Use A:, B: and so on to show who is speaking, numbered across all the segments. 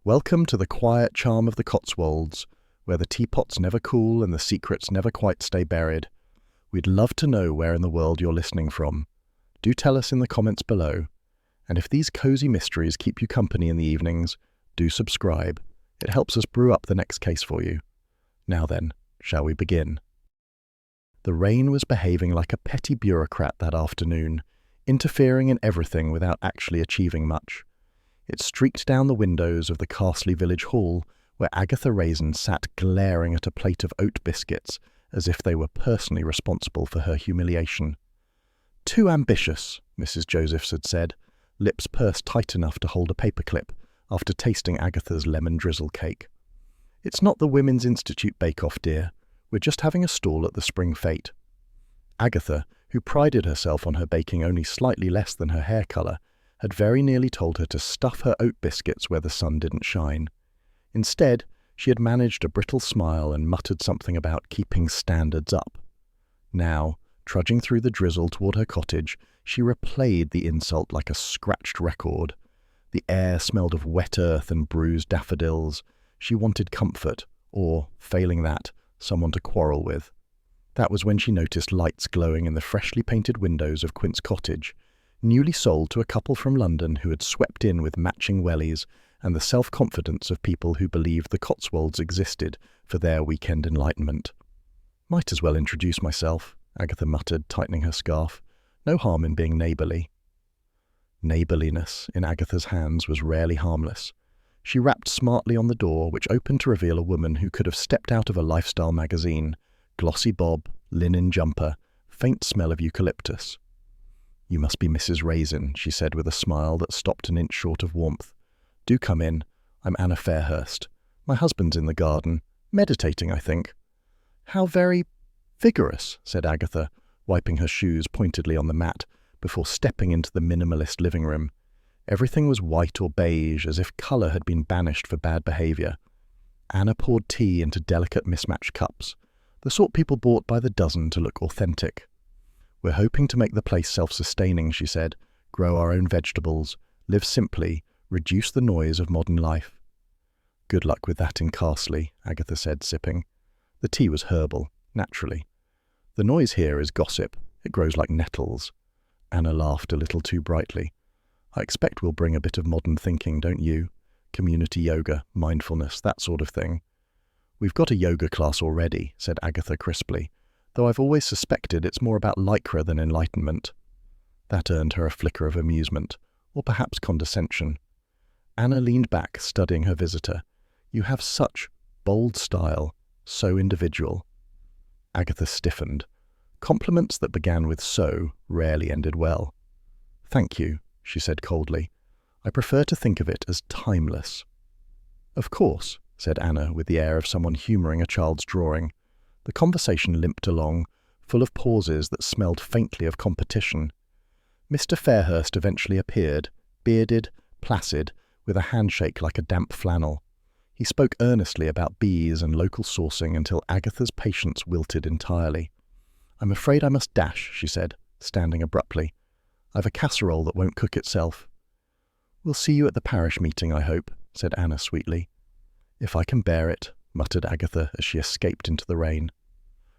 A: Welcome to the quiet charm of the Cotswolds, where the teapots never cool and the secrets never quite stay buried. We'd love to know where in the world you're listening from. Do tell us in the comments below. And if these cozy mysteries keep you company in the evenings, do subscribe. It helps us brew up the next case for you. Now then, shall we begin? The rain was behaving like a petty bureaucrat that afternoon, interfering in everything without actually achieving much. It streaked down the windows of the Carsely village hall, where Agatha Raisin sat glaring at a plate of oat biscuits as if they were personally responsible for her humiliation. "Too ambitious," Mrs. Josephs had said, lips pursed tight enough to hold a paperclip after tasting Agatha's lemon drizzle cake. "It's not the Women's Institute bake-off, dear. We're just having a stall at the Spring Fete." Agatha, who prided herself on her baking only slightly less than her hair colour, had very nearly told her to stuff her oat biscuits where the sun didn't shine. Instead, she had managed a brittle smile and muttered something about keeping standards up. Now, trudging through the drizzle toward her cottage, she replayed the insult like a scratched record. The air smelled of wet earth and bruised daffodils. She wanted comfort, or, failing that, someone to quarrel with. That was when she noticed lights glowing in the freshly painted windows of Quince Cottage, newly sold to a couple from London who had swept in with matching wellies and the self-confidence of people who believed the Cotswolds existed for their weekend enlightenment. "Might as well introduce myself," Agatha muttered, tightening her scarf. "No harm in being neighbourly." Neighbourliness in Agatha's hands was rarely harmless. She rapped smartly on the door, which opened to reveal a woman who could have stepped out of a lifestyle magazine. Glossy bob, linen jumper, faint smell of eucalyptus. "You must be Mrs. Raisin," she said with a smile that stopped an inch short of warmth. "Do come in. I'm Anna Fairhurst. My husband's in the garden. Meditating, I think." "How very vigorous," said Agatha, wiping her shoes pointedly on the mat before stepping into the minimalist living room. Everything was white or beige, as if colour had been banished for bad behaviour. Anna poured tea into delicate mismatched cups, the sort people bought by the dozen to look authentic. "We're hoping to make the place self-sustaining," she said, "grow our own vegetables, live simply, reduce the noise of modern life." "Good luck with that in Carsely," Agatha said, sipping. The tea was herbal, naturally. "The noise here is gossip. It grows like nettles." Anna laughed a little too brightly. "I expect we'll bring a bit of modern thinking, don't you? Community yoga, mindfulness, that sort of thing." "We've got a yoga class already," said Agatha crisply, "though I've always suspected it's more about lycra than enlightenment." That earned her a flicker of amusement, or perhaps condescension. Anna leaned back, studying her visitor. "You have such bold style, so individual." Agatha stiffened. Compliments that began with "so" rarely ended well. "Thank you," she said coldly. "I prefer to think of it as timeless." "Of course," said Anna with the air of someone humouring a child's drawing. The conversation limped along, full of pauses that smelled faintly of competition. Mr. Fairhurst eventually appeared, bearded, placid, with a handshake like a damp flannel. He spoke earnestly about bees and local sourcing until Agatha's patience wilted entirely. "I'm afraid I must dash," she said, standing abruptly. "I've a casserole that won't cook itself." "We'll see you at the parish meeting, I hope," said Anna sweetly. "If I can bear it," muttered Agatha as she escaped into the rain.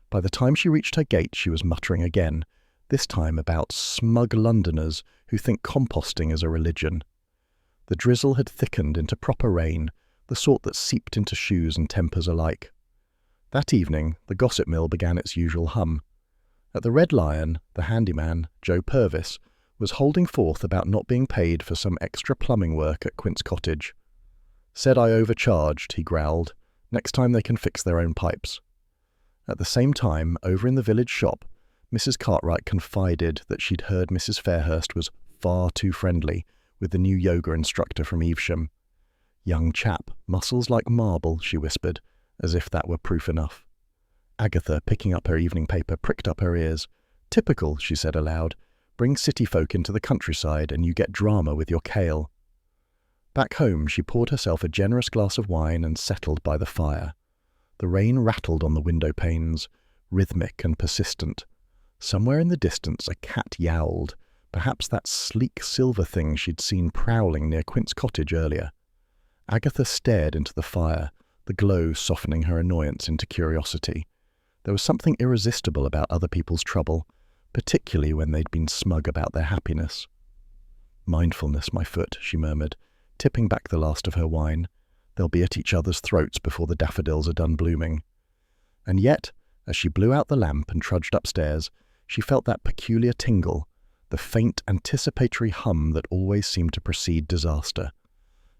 A: By the time she reached her gate, she was muttering again, this time about smug Londoners who think composting is a religion. The drizzle had thickened into proper rain, the sort that seeped into shoes and tempers alike. That evening, the gossip mill began its usual hum. At the Red Lion, the handyman, Joe Purvis, was holding forth about not being paid for some extra plumbing work at Quince Cottage. "Said I overcharged," he growled. "Next time they can fix their own pipes." At the same time, over in the village shop, Mrs. Cartwright confided that she'd heard Mrs. Fairhurst was far too friendly with the new yoga instructor from Evesham. "Young chap, muscles like marble," she whispered, as if that were proof enough. Agatha, picking up her evening paper, pricked up her ears. "Typical," she said aloud. "Bring city folk into the countryside and you get drama with your kale." Back home, she poured herself a generous glass of wine and settled by the fire. The rain rattled on the window panes, rhythmic and persistent. Somewhere in the distance a cat yowled, perhaps that sleek silver thing she'd seen prowling near Quince Cottage earlier. Agatha stared into the fire, the glow softening her annoyance into curiosity. There was something irresistible about other people's trouble, particularly when they'd been smug about their happiness. "Mindfulness, my foot," she murmured, tipping back the last of her wine. "They'll be at each other's throats before the daffodils are done blooming." And yet, as she blew out the lamp and trudged upstairs, she felt that peculiar tingle, the faint anticipatory hum that always seemed to precede disaster.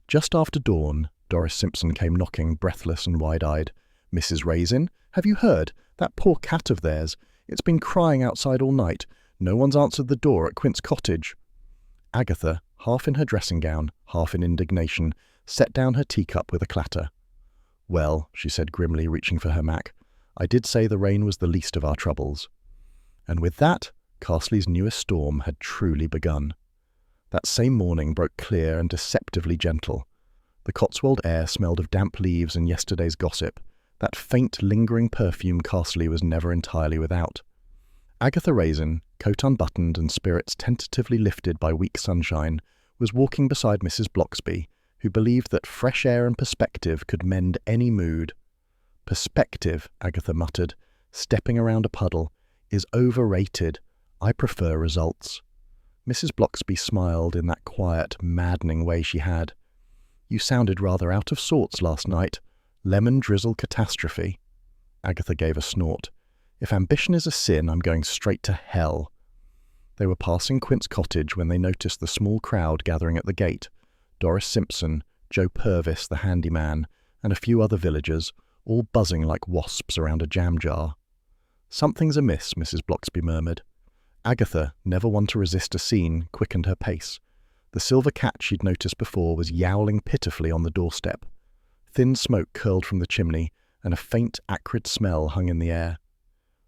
A: Just after dawn, Doris Simpson came knocking, breathless and wide-eyed. "Mrs. Raisin, have you heard? That poor cat of theirs. It's been crying outside all night. No one's answered the door at Quince Cottage." Agatha, half in her dressing gown, half in indignation, set down her teacup with a clatter. "Well," she said grimly, reaching for her Mac, "I did say the rain was the least of our troubles." And with that, Carsely's newest storm had truly begun. That same morning broke clear and deceptively gentle. The Cotswold air smelled of damp leaves and yesterday's gossip, that faint, lingering perfume Carsely was never entirely without. Agatha Raisin, coat unbuttoned and spirits tentatively lifted by weak sunshine, was walking beside Mrs. Bloxby, who believed that fresh air and perspective could mend any mood. "Perspective," Agatha muttered, stepping around a puddle, "is overrated. I prefer results." Mrs. Bloxby smiled in that quiet, maddening way she had. "You sounded rather out of sorts last night. Lemon drizzle catastrophe." Agatha gave a snort. "If ambition is a sin, I'm going straight to hell." They were passing Quince Cottage when they noticed the small crowd gathering at the gate. Doris Simpson, Joe Purvis, the handyman, and a few other villagers, all buzzing like wasps around a jam jar. "Something's amiss," Mrs. Bloxby murmured. Agatha, never one to resist a scene, quickened her pace. The silver cat she'd noticed before was yowling pitifully on the doorstep. Thin smoke curled from the chimney, and a faint, acrid smell hung in the air.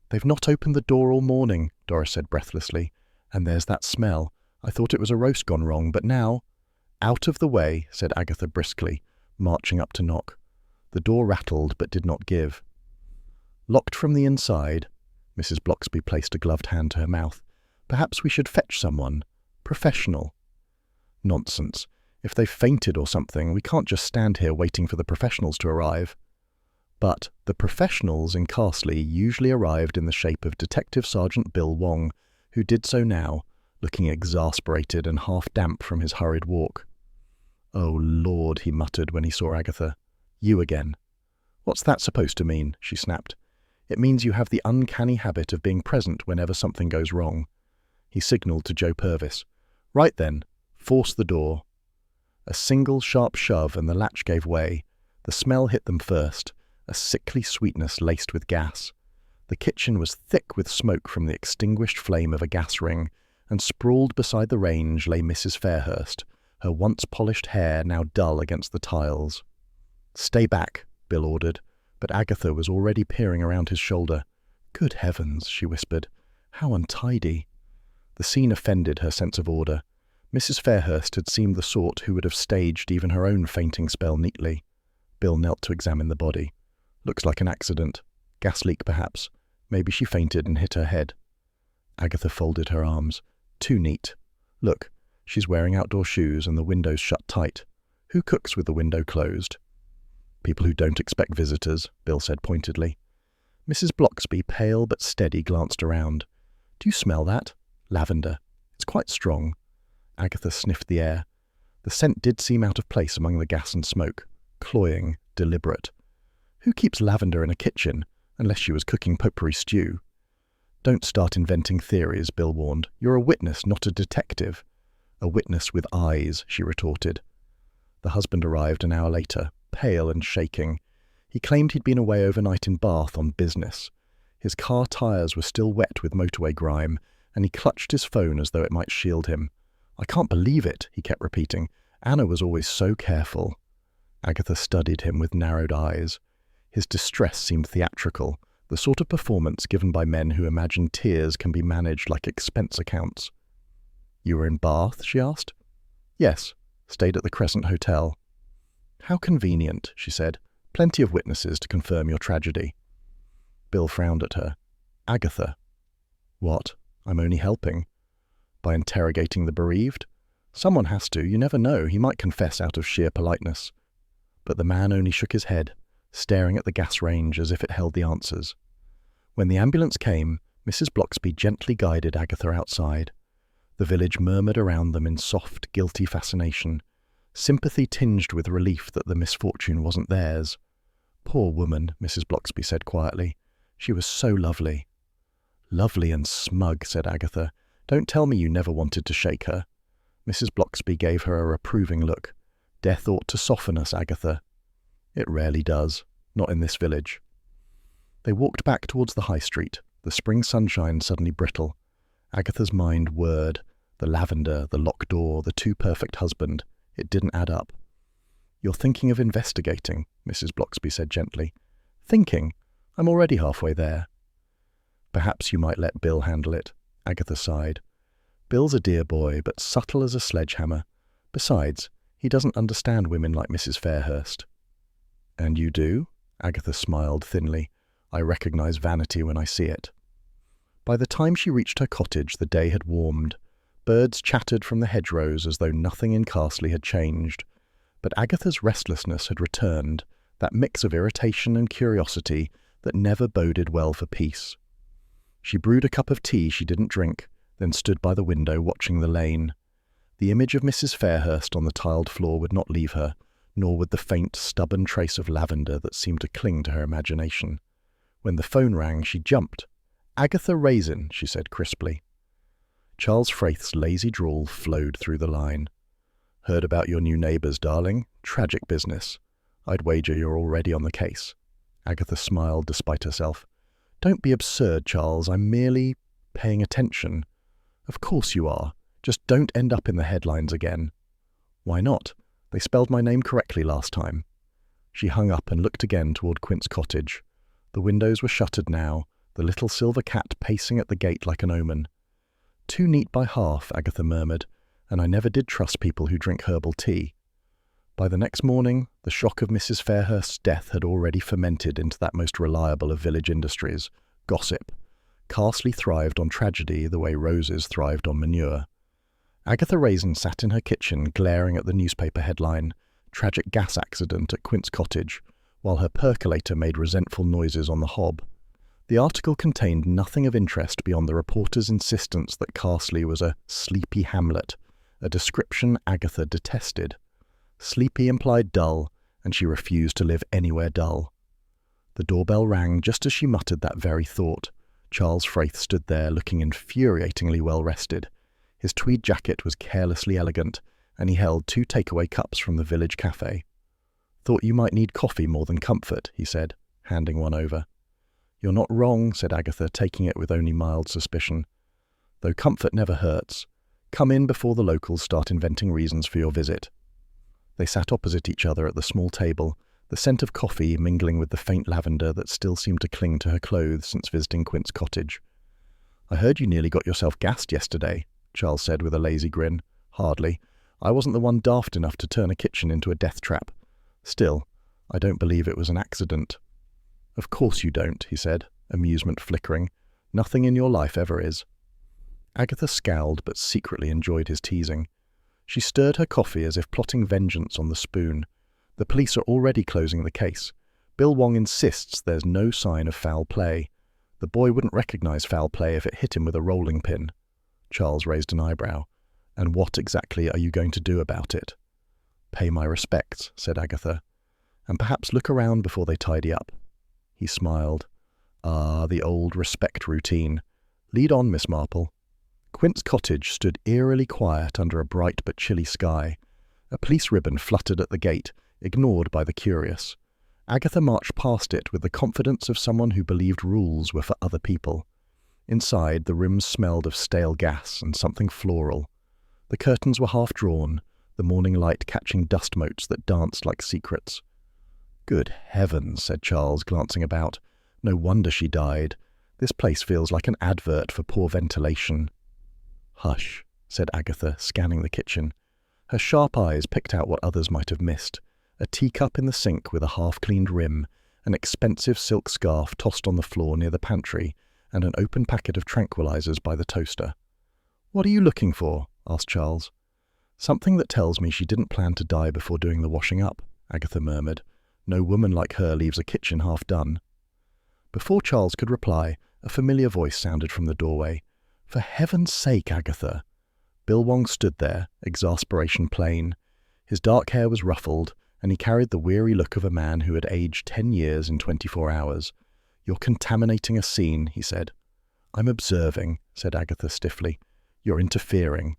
A: "They've not opened the door all morning," Doris said breathlessly. "And there's that smell. I thought it was a roast gone wrong, but now—" "Out of the way," said Agatha briskly, marching up to knock. The door rattled but did not give. "Locked from the inside," Mrs. Bloxby placed a gloved hand to her mouth. "Perhaps we should fetch someone. Professional." "Nonsense. If they've fainted or something, we can't just stand here waiting for the professionals to arrive." But the professionals in Carsely usually arrived in the shape of Detective Sergeant Bill Wong, who did so now, looking exasperated and half-damp from his hurried walk. "Oh, Lord," he muttered when he saw Agatha. "You again." "What's that supposed to mean?" she snapped. "It means you have the uncanny habit of being present whenever something goes wrong." He signalled to Joe Purvis. "Right then, force the door." A single sharp shove and the latch gave way. The smell hit them first, a sickly sweetness laced with gas. The kitchen was thick with smoke from the extinguished flame of a gas ring, and sprawled beside the range lay Mrs. Fairhurst, her once polished hair now dull against the tiles. "Stay back," Bill ordered, but Agatha was already peering around his shoulder. "Good heavens," she whispered. "How untidy." The scene offended her sense of order. Mrs. Fairhurst had seemed the sort who would have staged even her own fainting spell neatly. Bill knelt to examine the body. "Looks like an accident. Gas leak, perhaps. Maybe she fainted and hit her head." Agatha folded her arms. "Too neat. Look, she's wearing outdoor shoes and the window's shut tight. Who cooks with the window closed?" "People who don't expect visitors," Bill said pointedly. Mrs. Bloxby, pale but steady, glanced around. "Do you smell that? Lavender. It's quite strong." Agatha sniffed the air. The scent did seem out of place among the gas and smoke. Cloying, deliberate. Who keeps lavender in a kitchen, unless she was cooking potpourri stew? "Don't start inventing theories," Bill warned. "You're a witness, not a detective." "A witness with eyes," she retorted. The husband arrived an hour later, pale and shaking. He claimed he'd been away overnight in Bath on business. His car tyres were still wet with motorway grime, and he clutched his phone as though it might shield him. "I can't believe it," he kept repeating. "Anna was always so careful." Agatha studied him with narrowed eyes. His distress seemed theatrical, the sort of performance given by men who imagine tears can be managed like expense accounts. "You were in Bath?" she asked. "Yes, stayed at the Crescent Hotel." "How convenient," she said. "Plenty of witnesses to confirm your tragedy." Bill frowned at her. "Agatha." "What? I'm only helping." "By interrogating the bereaved? Someone has to, you never know, he might confess out of sheer politeness." But the man only shook his head, staring at the gas range as if it held the answers. When the ambulance came, Mrs. Blocksby gently guided Agatha outside. The village murmured around them in soft, guilty fascination, sympathy tinged with relief that the misfortune wasn't theirs. "Poor woman," Mrs. Blocksby said quietly. "She was so lovely." "Lovely and smug," said Agatha. "Don't tell me you never wanted to shake her." Mrs. Blocksby gave her a reproving look. "Death ought to soften us, Agatha." "It rarely does. Not in this village." They walked back towards the high street, the spring sunshine suddenly brittle. Agatha's mind whirred. The lavender, the locked door, the too perfect husband. It didn't add up. "You're thinking of investigating," Mrs. Blocksby said gently. "Thinking? I'm already halfway there." "Perhaps you might let Bill handle it," Agatha sighed. "Bill's a dear boy, but subtle as a sledgehammer. Besides, he doesn't understand women like Mrs. Fairhurst." "And you do?" Agatha smiled thinly. "I recognize vanity when I see it." By the time she reached her cottage, the day had warmed. Birds chattered from the hedgerows as though nothing in Carsely had changed. But Agatha's restlessness had returned, that mix of irritation and curiosity that never boded well for peace. She brewed a cup of tea she didn't drink, then stood by the window watching the lane. The image of Mrs. Fairhurst on the tiled floor would not leave her, nor would the faint, stubborn trace of lavender that seemed to cling to her imagination. When the phone rang, she jumped. "Agatha Raisin," she said crisply. Charles Frayth's lazy drawl flowed through the line. "Heard about your new neighbours, darling? Tragic business. I'd wager you're already on the case." Agatha smiled despite herself. "Don't be absurd, Charles. I'm merely paying attention." "Of course you are. Just don't end up in the headlines again." "Why not? They spelled my name correctly last time." She hung up and looked again toward Quince Cottage. The windows were shuttered now, the little silver cat pacing at the gate like an omen. "Too neat by half," Agatha murmured, "and I never did trust people who drink herbal tea." By the next morning, the shock of Mrs. Fairhurst's death had already fermented into that most reliable of village industries, gossip. Carsely thrived on tragedy the way roses thrived on manure. Agatha Raisin sat in her kitchen glaring at the newspaper headline, "Tragic Gas Accident at Quince Cottage," while her percolator made resentful noises on the hob. The article contained nothing of interest beyond the reporter's insistence that Carsely was a sleepy hamlet, a description Agatha detested. Sleepy implied dull, and she refused to live anywhere dull. The doorbell rang just as she muttered that very thought. Charles Frayth stood there looking infuriatingly well-rested. His tweed jacket was carelessly elegant, and he held 2 takeaway cups from the village cafe. "Thought you might need coffee more than comfort," he said, handing one over. "You're not wrong," said Agatha, taking it with only mild suspicion. "Though comfort never hurts. Come in before the locals start inventing reasons for your visit." They sat opposite each other at the small table, the scent of coffee mingling with the faint lavender that still seemed to cling to her clothes since visiting Quince Cottage. "I heard you nearly got yourself gassed yesterday," Charles said with a lazy grin. "Hardly. I wasn't the one daft enough to turn a kitchen into a death trap. Still, I don't believe it was an accident." "Of course you don't," he said, amusement flickering. "Nothing in your life ever is." Agatha scowled but secretly enjoyed his teasing. She stirred her coffee as if plotting vengeance on the spoon. "The police are already closing the case. Bill Wong insists there's no sign of foul play. The boy wouldn't recognize foul play if it hit him with a rolling pin." Charles raised an eyebrow. "And what exactly are you going to do about it?" "Pay my respects," said Agatha, "and perhaps look around before they tidy up." He smiled. "Ah, the old respect routine. Lead on, Miss Marple." Quince Cottage stood eerily quiet under a bright but chilly sky. A police ribbon fluttered at the gate, ignored by the curious. Agatha marched past it with the confidence of someone who believed rules were for other people. Inside, the rooms smelled of stale gas and something floral. The curtains were half drawn, the morning light catching dust motes that danced like secrets. "Good heavens," said Charles, glancing about. "No wonder she died. This place feels like an advert for poor ventilation." "Hush," said Agatha, scanning the kitchen. Her sharp eyes picked out what others might have missed. A teacup in the sink with a half-cleaned rim, an expensive silk scarf tossed on the floor near the pantry, and an open packet of tranquilizers by the toaster. "What are you looking for?" asked Charles. "Something that tells me she didn't plan to die before doing the washing up," Agatha murmured. No woman like her leaves a kitchen half done. Before Charles could reply, a familiar voice sounded from the doorway. For heaven's sake, Agatha! Bill Wong stood there, exasperation plain. His dark hair was ruffled, and he carried the weary look of a man who had aged 10 years in 24 hours. You're contaminating a scene, he said. I'm observing, said Agatha stiffly. You're interfering.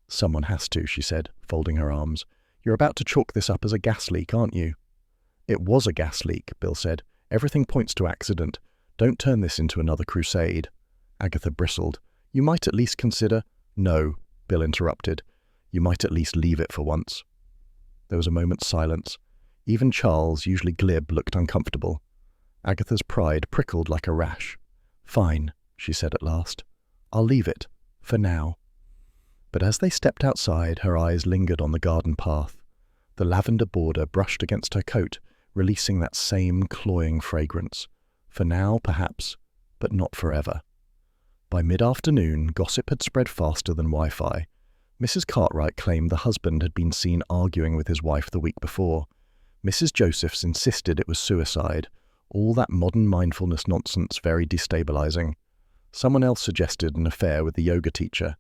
A: Someone has to, she said, folding her arms. You're about to chalk this up as a gas leak, aren't you? It was a gas leak, Bill said. Everything points to accident. Don't turn this into another crusade. Agatha bristled. You might at least consider— No, Bill interrupted. You might at least leave it for once. There was a moment's silence. Even Charles, usually glib, looked uncomfortable. Agatha's pride prickled like a rash. Fine, she said at last. I'll leave it, for now. But as they stepped outside, her eyes lingered on the garden path. The lavender border brushed against her coat, releasing that same cloying fragrance. For now, perhaps, but not forever. By mid-afternoon, gossip had spread faster than Wi-Fi. Mrs. Cartwright claimed the husband had been seen arguing with his wife the week before. Mrs. Josephs insisted it was suicide. All that modern mindfulness nonsense very destabilizing. Someone else suggested an affair with the yoga teacher.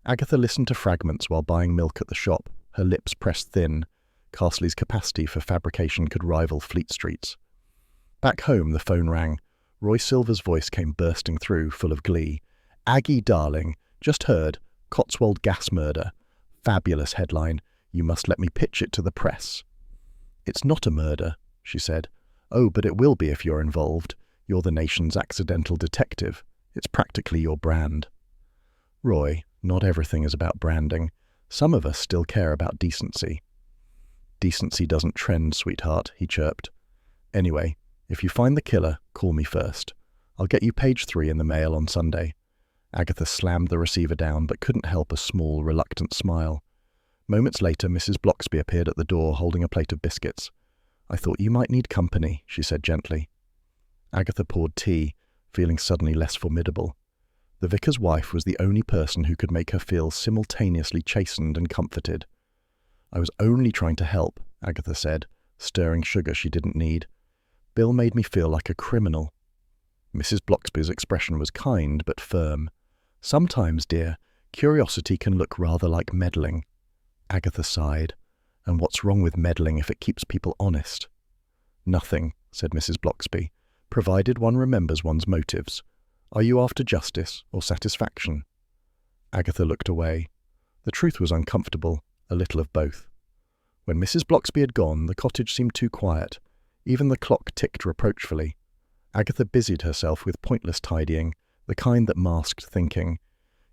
A: Agatha listened to fragments while buying milk at the shop, her lips pressed thin. Carsely's capacity for fabrication could rival Fleet Street's. Back home, the phone rang. Roy Silver's voice came bursting through, full of glee. Aggie, darling, just heard. Cotswold gas murder. Fabulous headline. You must let me pitch it to the press. It's not a murder, she said. Oh, but it will be if you're involved. You're the nation's accidental detective. It's practically your brand. Roy, not everything is about branding. Some of us still care about decency. Decency doesn't trend, sweetheart, he chirped. Anyway, if you find the killer, call me first. I'll get you page 3 in the mail on Sunday. Agatha slammed the receiver down, but couldn't help a small, reluctant smile. Moments later, Mrs. Bloxby appeared at the door, holding a plate of biscuits. I thought you might need company, she said gently. Agatha poured tea, feeling suddenly less formidable. The vicar's wife was the only person who could make her feel simultaneously chastened and comforted. I was only trying to help, Agatha said, stirring sugar she didn't need. Bill made me feel like a criminal. Mrs. Bloxby's expression was kind but firm. Sometimes, dear, curiosity can look rather like meddling. Agatha sighed. And what's wrong with meddling if it keeps people honest? Nothing, said Mrs. Bloxby, provided one remembers one's motives. Are you after justice or satisfaction? Agatha looked away. The truth was uncomfortable, a little of both. When Mrs. Bloxby had gone, the cottage seemed too quiet. Even the clock ticked reproachfully. Agatha busied herself with pointless tidying, the kind that masked thinking.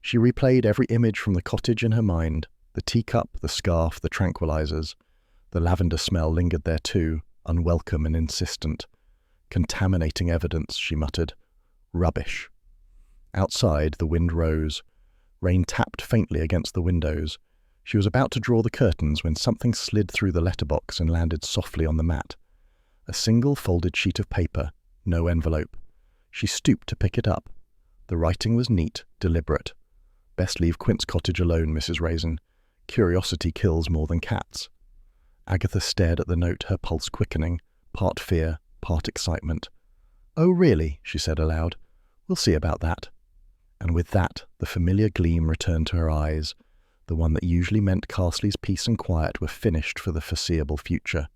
A: She replayed every image from the cottage in her mind, the teacup, the scarf, the tranquilizers. The lavender smell lingered there too, unwelcome and insistent. Contaminating evidence, she muttered. Rubbish. Outside, the wind rose. Rain tapped faintly against the windows. She was about to draw the curtains when something slid through the letterbox and landed softly on the mat. A single folded sheet of paper, no envelope. She stooped to pick it up. The writing was neat, deliberate. Best leave Quince Cottage alone, Mrs. Raisin. Curiosity kills more than cats. Agatha stared at the note, her pulse quickening, part fear, part excitement. Oh, really? She said aloud. We'll see about that. And with that, the familiar gleam returned to her eyes, the one that usually meant Carsely's peace and quiet were finished for the foreseeable future.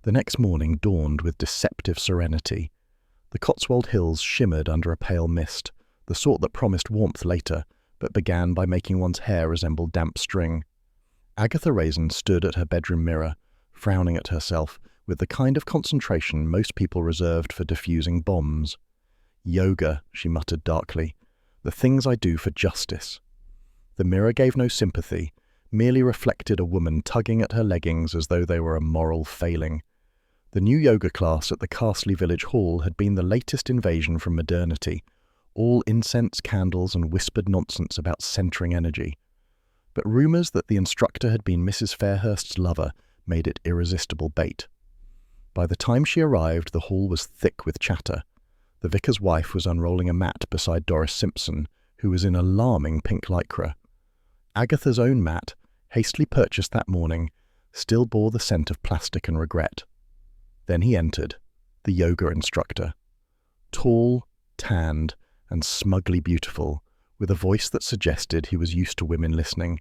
A: The next morning dawned with deceptive serenity. The Cotswold hills shimmered under a pale mist, the sort that promised warmth later, but began by making one's hair resemble damp string. Agatha Raisin stood at her bedroom mirror, frowning at herself, with the kind of concentration most people reserved for diffusing bombs. Yoga, she muttered darkly. The things I do for justice. The mirror gave no sympathy, merely reflected a woman tugging at her leggings as though they were a moral failing. The new yoga class at the Carsely Village Hall had been the latest invasion from modernity, all incense, candles, and whispered nonsense about centering energy. But rumours that the instructor had been Mrs. Fairhurst's lover made it irresistible bait. By the time she arrived, the hall was thick with chatter. The vicar's wife was unrolling a mat beside Doris Simpson, who was in alarming pink lycra. Agatha's own mat, hastily purchased that morning, still bore the scent of plastic and regret. Then he entered, the yoga instructor. Tall, tanned, and smugly beautiful, with a voice that suggested he was used to women listening.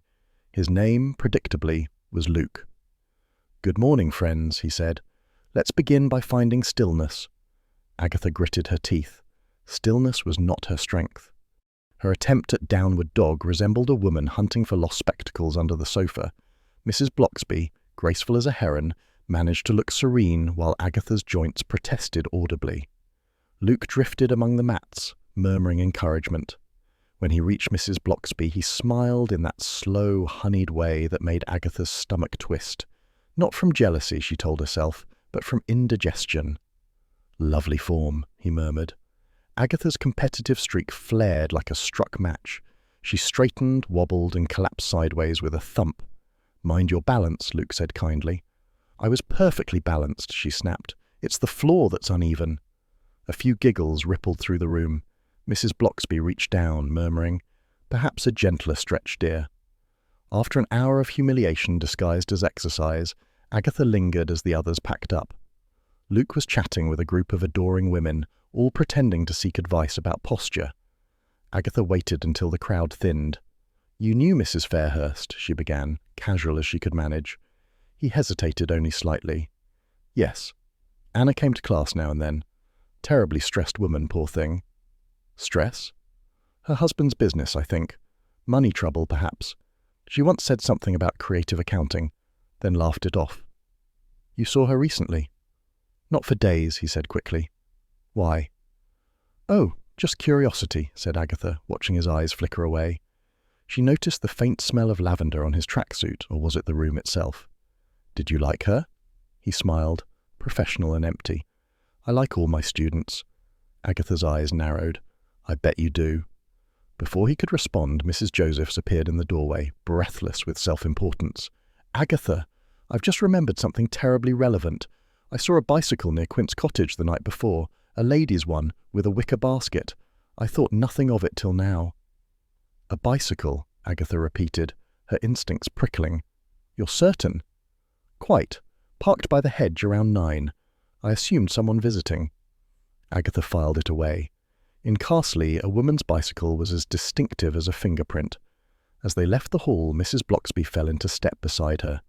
A: His name, predictably, was Luke. "Good morning, friends," he said. "Let's begin by finding stillness." Agatha gritted her teeth. Stillness was not her strength. Her attempt at downward dog resembled a woman hunting for lost spectacles under the sofa. Mrs. Bloxby, graceful as a heron, managed to look serene while Agatha's joints protested audibly. Luke drifted among the mats, murmuring encouragement. When he reached Mrs. Bloxby, he smiled in that slow, honeyed way that made Agatha's stomach twist. Not from jealousy, she told herself, but from indigestion. "Lovely form," he murmured. Agatha's competitive streak flared like a struck match. She straightened, wobbled, and collapsed sideways with a thump. "Mind your balance," Luke said kindly. "I was perfectly balanced," she snapped. "It's the floor that's uneven." A few giggles rippled through the room. Mrs. Bloxby reached down, murmuring, "Perhaps a gentler stretch, dear." After an hour of humiliation disguised as exercise, Agatha lingered as the others packed up. Luke was chatting with a group of adoring women, all pretending to seek advice about posture. Agatha waited until the crowd thinned. "You knew Mrs. Fairhurst," she began, casual as she could manage. He hesitated only slightly. "Yes. Anna came to class now and then. Terribly stressed woman, poor thing." "Stress?" "Her husband's business, I think. Money trouble, perhaps. She once said something about creative accounting, then laughed it off." "You saw her recently?" "Not for days," he said quickly. "Why?" "Oh, just curiosity," said Agatha, watching his eyes flicker away. She noticed the faint smell of lavender on his tracksuit, or was it the room itself? "Did you like her?" He smiled, professional and empty. "I like all my students." Agatha's eyes narrowed. "I bet you do." Before he could respond, Mrs. Josephs appeared in the doorway, breathless with self-importance. "Agatha, I've just remembered something terribly relevant. I saw a bicycle near Quince Cottage the night before, a lady's one, with a wicker basket. I thought nothing of it till now." "A bicycle," Agatha repeated, her instincts prickling. "You're certain?" "Quite. Parked by the hedge around 9. I assumed someone visiting." Agatha filed it away. In Carsely, a woman's bicycle was as distinctive as a fingerprint. As they left the hall, Mrs. Bloxby fell into step beside her.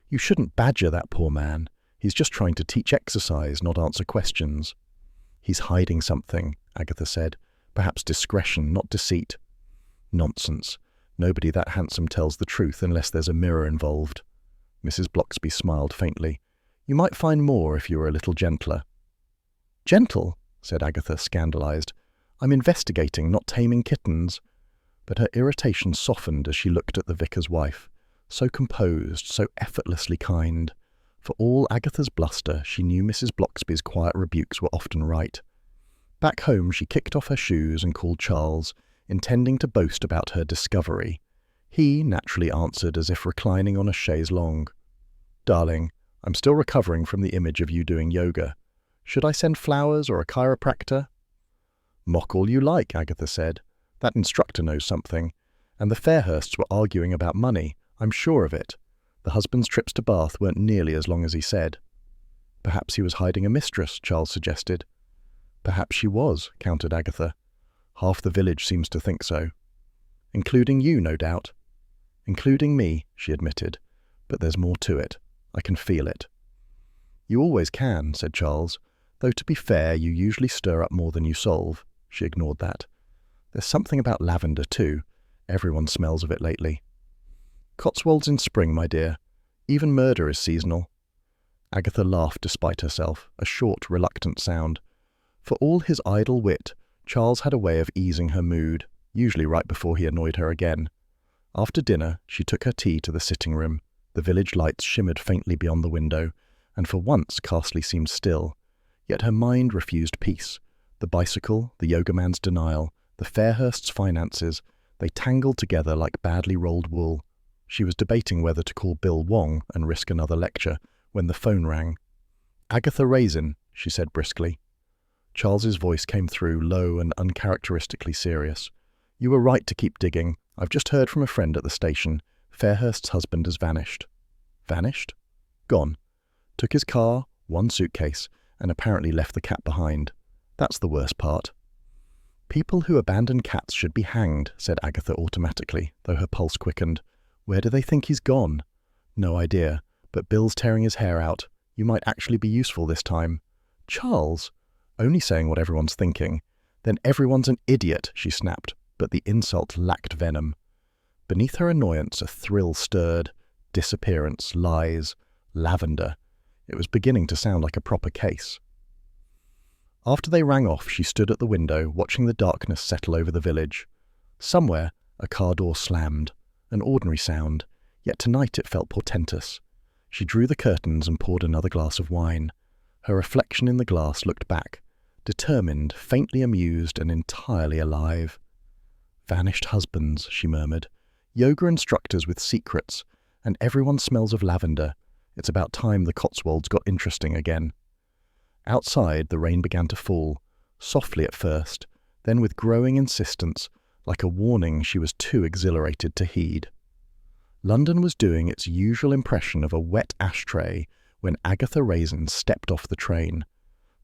A: "You shouldn't badger that poor man. He's just trying to teach exercise, not answer questions." "He's hiding something," Agatha said. "Perhaps discretion, not deceit." "Nonsense. Nobody that handsome tells the truth unless there's a mirror involved." Mrs. Bloxby smiled faintly. "You might find more if you were a little gentler." "Gentle?" said Agatha, scandalized. "I'm investigating, not taming kittens." But her irritation softened as she looked at the vicar's wife. So composed, so effortlessly kind. For all Agatha's bluster, she knew Mrs. Bloxby's quiet rebukes were often right. Back home, she kicked off her shoes and called Charles, intending to boast about her discovery. He naturally answered as if reclining on a chaise longue. "Darling, I'm still recovering from the image of you doing yoga. Should I send flowers or a chiropractor?" "Mock all you like," Agatha said. "That instructor knows something. And the Fairhursts were arguing about money. I'm sure of it. The husband's trips to Bath weren't nearly as long as he said." "Perhaps he was hiding a mistress," Charles suggested. "Perhaps she was," countered Agatha. "Half the village seems to think so." "Including you, no doubt." "Including me," she admitted. "But there's more to it. I can feel it." "You always can," said Charles. "Though to be fair, you usually stir up more than you solve." She ignored that. "There's something about lavender, too. Everyone smells of it lately." "Cotswold's in spring, my dear. Even murder is seasonal." Agatha laughed despite herself, a short, reluctant sound. For all his idle wit, Charles had a way of easing her mood, usually right before he annoyed her again. After dinner, she took her tea to the sitting room. The village lights shimmered faintly beyond the window, and for once Carsely seemed still. Yet her mind refused peace. The bicycle, the yoga man's denial, the Fairhursts' finances, they tangled together like badly rolled wool. She was debating whether to call Bill Wong and risk another lecture, when the phone rang. "Agatha Raisin," she said briskly. Charles's voice came through, low and uncharacteristically serious. "You were right to keep digging. I've just heard from a friend at the station. Fairhurst's husband has vanished." "Vanished?" Gone. Took his car, one suitcase, and apparently left the cat behind. That's the worst part. People who abandon cats should be hanged, said Agatha automatically, though her pulse quickened. Where do they think he's gone? No idea, but Bill's tearing his hair out. You might actually be useful this time. Charles? Only saying what everyone's thinking. Then everyone's an idiot, she snapped, but the insult lacked venom. Beneath her annoyance, a thrill stirred. Disappearance, lies, lavender. It was beginning to sound like a proper case. After they rang off, she stood at the window, watching the darkness settle over the village. Somewhere, a car door slammed. An ordinary sound, yet tonight it felt portentous. She drew the curtains and poured another glass of wine. Her reflection in the glass looked back, determined, faintly amused, and entirely alive. Vanished husbands, she murmured. Yoga instructors with secrets, and everyone smells of lavender. It's about time the Cotswolds got interesting again. Outside, the rain began to fall, softly at first, then with growing insistence, like a warning she was too exhilarated to heed. London was doing its usual impression of a wet ashtray when Agatha Raisin stepped off the train.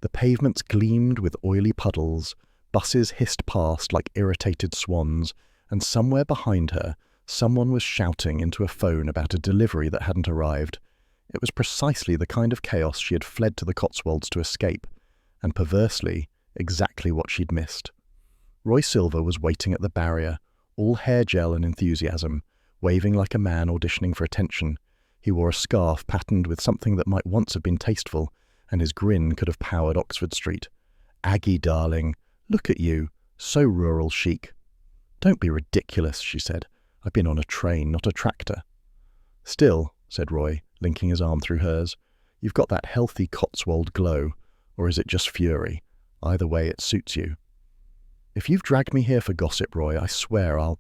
A: The pavements gleamed with oily puddles, buses hissed past like irritated swans, and somewhere behind her, someone was shouting into a phone about a delivery that hadn't arrived. It was precisely the kind of chaos she had fled to the Cotswolds to escape, and perversely, exactly what she'd missed. Roy Silver was waiting at the barrier, all hair gel and enthusiasm, waving like a man auditioning for attention. He wore a scarf patterned with something that might once have been tasteful, and his grin could have powered Oxford Street. Aggie, darling, look at you, so rural chic. Don't be ridiculous, she said. I've been on a train, not a tractor. Still, said Roy, linking his arm through hers, you've got that healthy Cotswold glow, or is it just fury? Either way, it suits you. If you've dragged me here for gossip, Roy, I swear I'll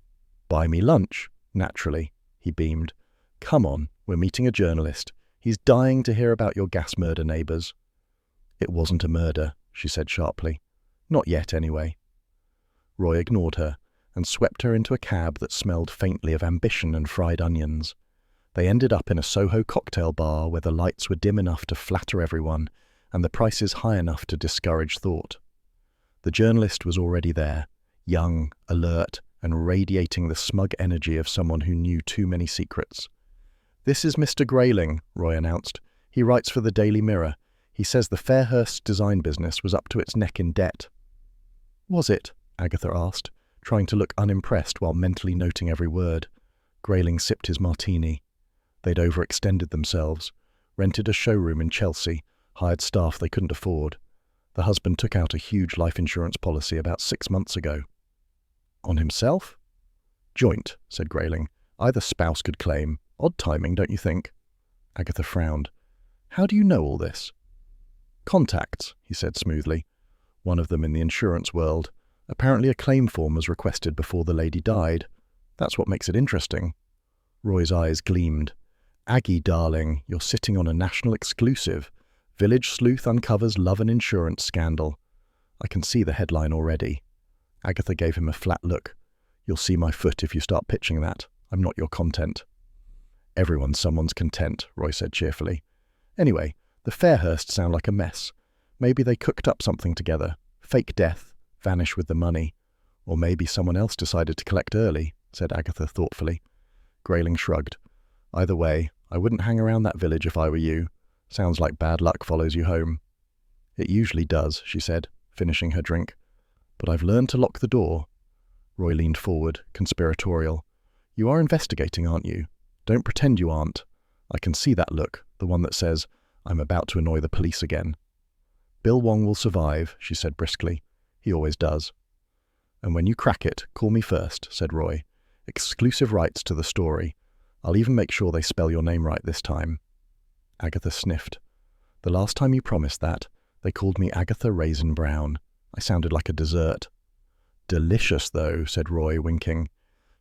A: buy me lunch. Naturally, he beamed. Come on, we're meeting a journalist. He's dying to hear about your gas murder neighbours. It wasn't a murder, she said sharply. Not yet, anyway. Roy ignored her and swept her into a cab that smelled faintly of ambition and fried onions. They ended up in a Soho cocktail bar where the lights were dim enough to flatter everyone and the prices high enough to discourage thought. The journalist was already there, young, alert, and radiating the smug energy of someone who knew too many secrets. This is Mr. Grayling, Roy announced. He writes for the Daily Mirror. He says the Fairhurst design business was up to its neck in debt. Was it? Agatha asked, trying to look unimpressed while mentally noting every word. Grayling sipped his martini. They'd overextended themselves, rented a showroom in Chelsea, hired staff they couldn't afford. The husband took out a huge life insurance policy about 6 months ago. On himself? Joint, said Grayling. Either spouse could claim. Odd timing, don't you think? Agatha frowned. How do you know all this? Contacts, he said smoothly. One of them in the insurance world. Apparently a claim form was requested before the lady died. That's what makes it interesting. Roy's eyes gleamed. Aggie, darling, you're sitting on a national exclusive. Village sleuth uncovers love and insurance scandal. I can see the headline already. Agatha gave him a flat look. You'll see my foot if you start pitching that. I'm not your content. Everyone's someone's content, Roy said cheerfully. Anyway, the Fairhurst sound like a mess. Maybe they cooked up something together. Fake death, vanish with the money. Or maybe someone else decided to collect early, said Agatha thoughtfully. Grayling shrugged. Either way, I wouldn't hang around that village if I were you. Sounds like bad luck follows you home. It usually does, she said, finishing her drink. But I've learned to lock the door. Roy leaned forward, conspiratorial. You are investigating, aren't you? Don't pretend you aren't. I can see that look, the one that says, I'm about to annoy the police again. Bill Wong will survive, she said briskly. He always does. And when you crack it, call me first, said Roy. Exclusive rights to the story. I'll even make sure they spell your name right this time. Agatha sniffed. The last time you promised that, they called me Agatha Raisin Brown. I sounded like a dessert. Delicious, though, said Roy, winking.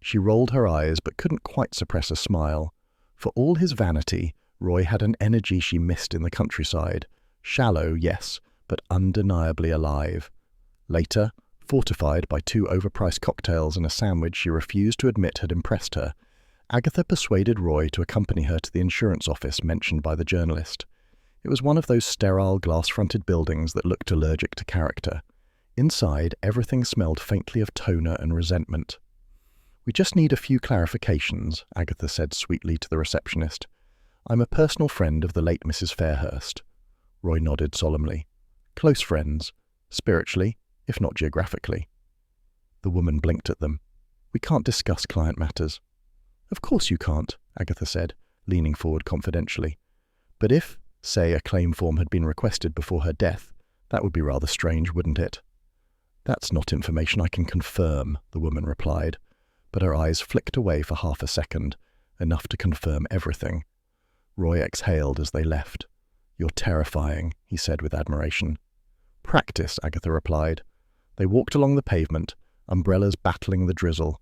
A: She rolled her eyes but couldn't quite suppress a smile. For all his vanity, Roy had an energy she missed in the countryside. Shallow, yes, but undeniably alive. Later, fortified by 2 overpriced cocktails and a sandwich she refused to admit had impressed her, Agatha persuaded Roy to accompany her to the insurance office mentioned by the journalist. It was one of those sterile glass-fronted buildings that looked allergic to character. Inside, everything smelled faintly of toner and resentment. "We just need a few clarifications," Agatha said sweetly to the receptionist. "I'm a personal friend of the late Mrs. Fairhurst." Roy nodded solemnly. "Close friends, spiritually, if not geographically." The woman blinked at them. "We can't discuss client matters." "Of course you can't," Agatha said, leaning forward confidentially. "But if, say, a claim form had been requested before her death, that would be rather strange, wouldn't it?" "That's not information I can confirm," the woman replied, but her eyes flicked away for half a second, enough to confirm everything. Roy exhaled as they left. "You're terrifying," he said with admiration. "Practice," Agatha replied. They walked along the pavement, umbrellas battling the drizzle.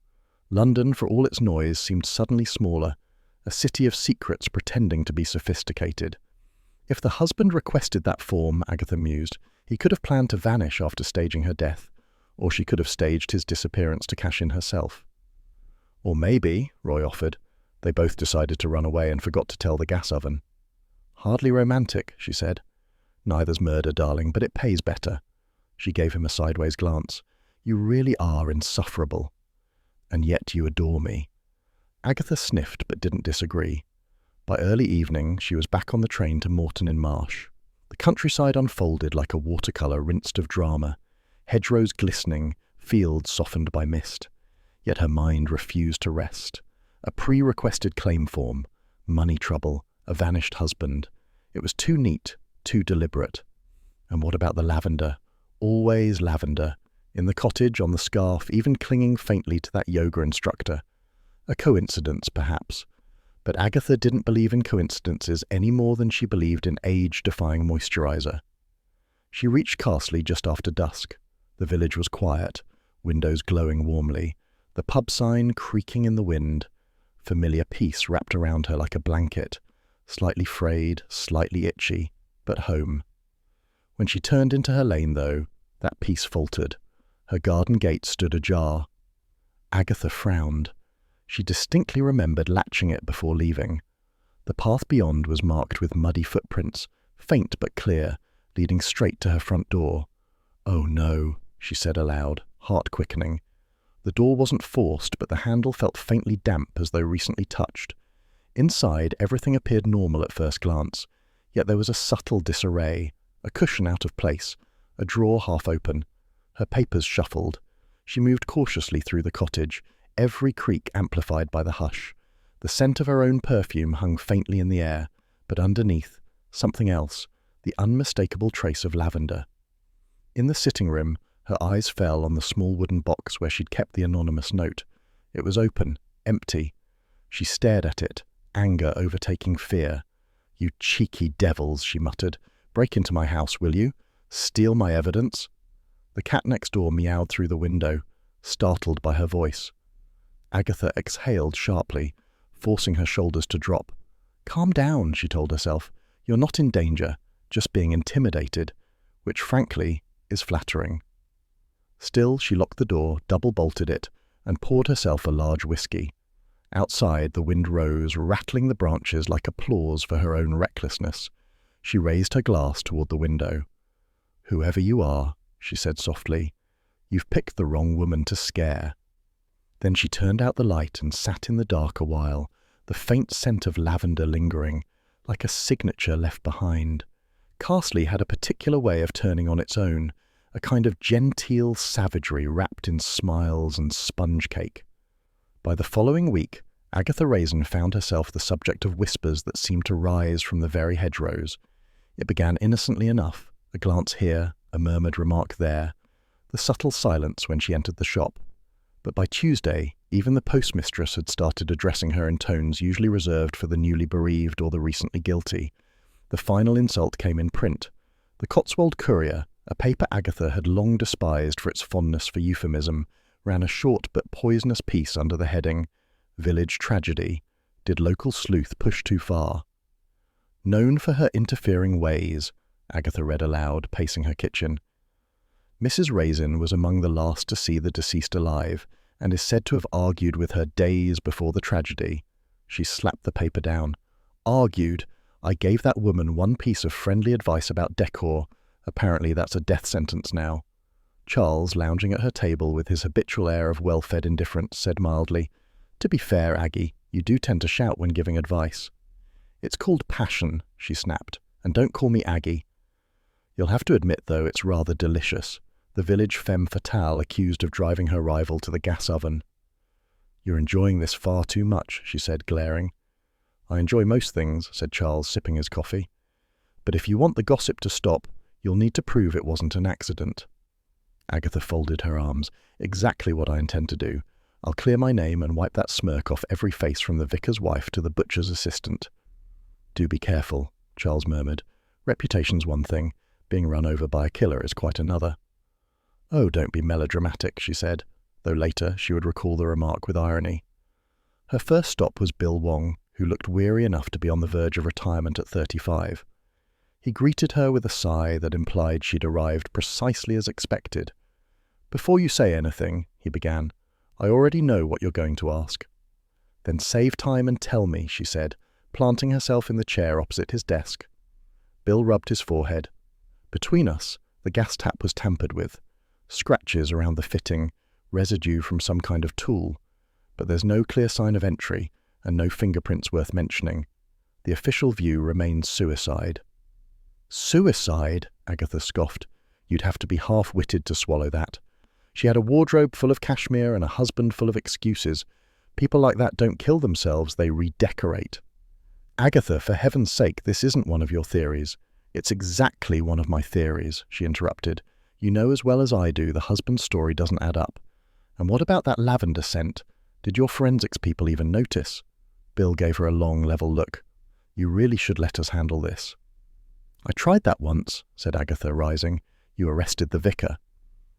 A: London, for all its noise, seemed suddenly smaller, a city of secrets pretending to be sophisticated. If the husband requested that form, Agatha mused, he could have planned to vanish after staging her death, or she could have staged his disappearance to cash in herself. Or maybe, Roy offered, they both decided to run away and forgot to tell the gas oven. "Hardly romantic," she said. "Neither's murder, darling, but it pays better." She gave him a sideways glance. "You really are insufferable. And yet you adore me." Agatha sniffed but didn't disagree. By early evening, she was back on the train to Moreton-in-Marsh. The countryside unfolded like a watercolour rinsed of drama, hedgerows glistening, fields softened by mist. Yet her mind refused to rest. A pre-requested claim form, money trouble, a vanished husband. It was too neat, too deliberate. And what about the lavender? Always lavender. In the cottage, on the scarf, even clinging faintly to that yoga instructor. A coincidence, perhaps. But Agatha didn't believe in coincidences any more than she believed in age-defying moisturizer. She reached Carsely just after dusk. The village was quiet, windows glowing warmly, the pub sign creaking in the wind. Familiar peace wrapped around her like a blanket, slightly frayed, slightly itchy, but home. When she turned into her lane, though, that peace faltered. Her garden gate stood ajar. Agatha frowned. She distinctly remembered latching it before leaving. The path beyond was marked with muddy footprints, faint but clear, leading straight to her front door. "Oh no," she said aloud, heart quickening. The door wasn't forced, but the handle felt faintly damp as though recently touched. Inside, everything appeared normal at first glance, yet there was a subtle disarray, a cushion out of place, a drawer half open. Her papers shuffled. She moved cautiously through the cottage, every creak amplified by the hush. The scent of her own perfume hung faintly in the air, but underneath, something else, the unmistakable trace of lavender. In the sitting room, her eyes fell on the small wooden box where she'd kept the anonymous note. It was open, empty. She stared at it, anger overtaking fear. "You cheeky devils," she muttered. "Break into my house, will you? Steal my evidence?" The cat next door meowed through the window, startled by her voice. Agatha exhaled sharply, forcing her shoulders to drop. "Calm down," she told herself. "You're not in danger, just being intimidated," which, frankly, is flattering. Still, she locked the door, double-bolted it, and poured herself a large whiskey. Outside, the wind rose, rattling the branches like applause for her own recklessness. She raised her glass toward the window. "Whoever you are," she said softly, "you've picked the wrong woman to scare." Then she turned out the light and sat in the dark a while, the faint scent of lavender lingering, like a signature left behind. Carsely had a particular way of turning on its own, a kind of genteel savagery wrapped in smiles and sponge cake. By the following week, Agatha Raisin found herself the subject of whispers that seemed to rise from the very hedgerows. It began innocently enough, a glance here, a murmured remark there, the subtle silence when she entered the shop. But by Tuesday, even the postmistress had started addressing her in tones usually reserved for the newly bereaved or the recently guilty. The final insult came in print. The Cotswold Courier, a paper Agatha had long despised for its fondness for euphemism, ran a short but poisonous piece under the heading, "Village Tragedy. Did local sleuth push too far?" "Known for her interfering ways," Agatha read aloud, pacing her kitchen. Mrs. Raisin was among the last to see the deceased alive, and is said to have argued with her days before the tragedy. She slapped the paper down. Argued. I gave that woman one piece of friendly advice about decor. Apparently that's a death sentence now. Charles, lounging at her table with his habitual air of well-fed indifference, said mildly, "To be fair, Aggie, you do tend to shout when giving advice." "It's called passion," she snapped, "and don't call me Aggie." "You'll have to admit, though, it's rather delicious. The village femme fatale accused of driving her rival to the gas oven." "You're enjoying this far too much," she said, glaring. "I enjoy most things," said Charles, sipping his coffee. "But if you want the gossip to stop, you'll need to prove it wasn't an accident." Agatha folded her arms. "Exactly what I intend to do. I'll clear my name and wipe that smirk off every face from the vicar's wife to the butcher's assistant." "Do be careful," Charles murmured. "Reputation's one thing. Being run over by a killer is quite another." "Oh, don't be melodramatic," she said, though later she would recall the remark with irony. Her first stop was Bill Wong, who looked weary enough to be on the verge of retirement at 35. He greeted her with a sigh that implied she'd arrived precisely as expected. "Before you say anything," he began, "I already know what you're going to ask." "Then save time and tell me," she said, planting herself in the chair opposite his desk. Bill rubbed his forehead. "Between us, the gas tap was tampered with. Scratches around the fitting, residue from some kind of tool. But there's no clear sign of entry, and no fingerprints worth mentioning. The official view remains suicide." "Suicide?" Agatha scoffed. "You'd have to be half-witted to swallow that. She had a wardrobe full of cashmere and a husband full of excuses. People like that don't kill themselves, they redecorate." "Agatha, for heaven's sake, this isn't one of your theories." "It's exactly one of my theories," she interrupted. "You know as well as I do the husband's story doesn't add up. And what about that lavender scent? Did your forensics people even notice?" Bill gave her a long, level look. "You really should let us handle this." "I tried that once," said Agatha, rising. "You arrested the vicar."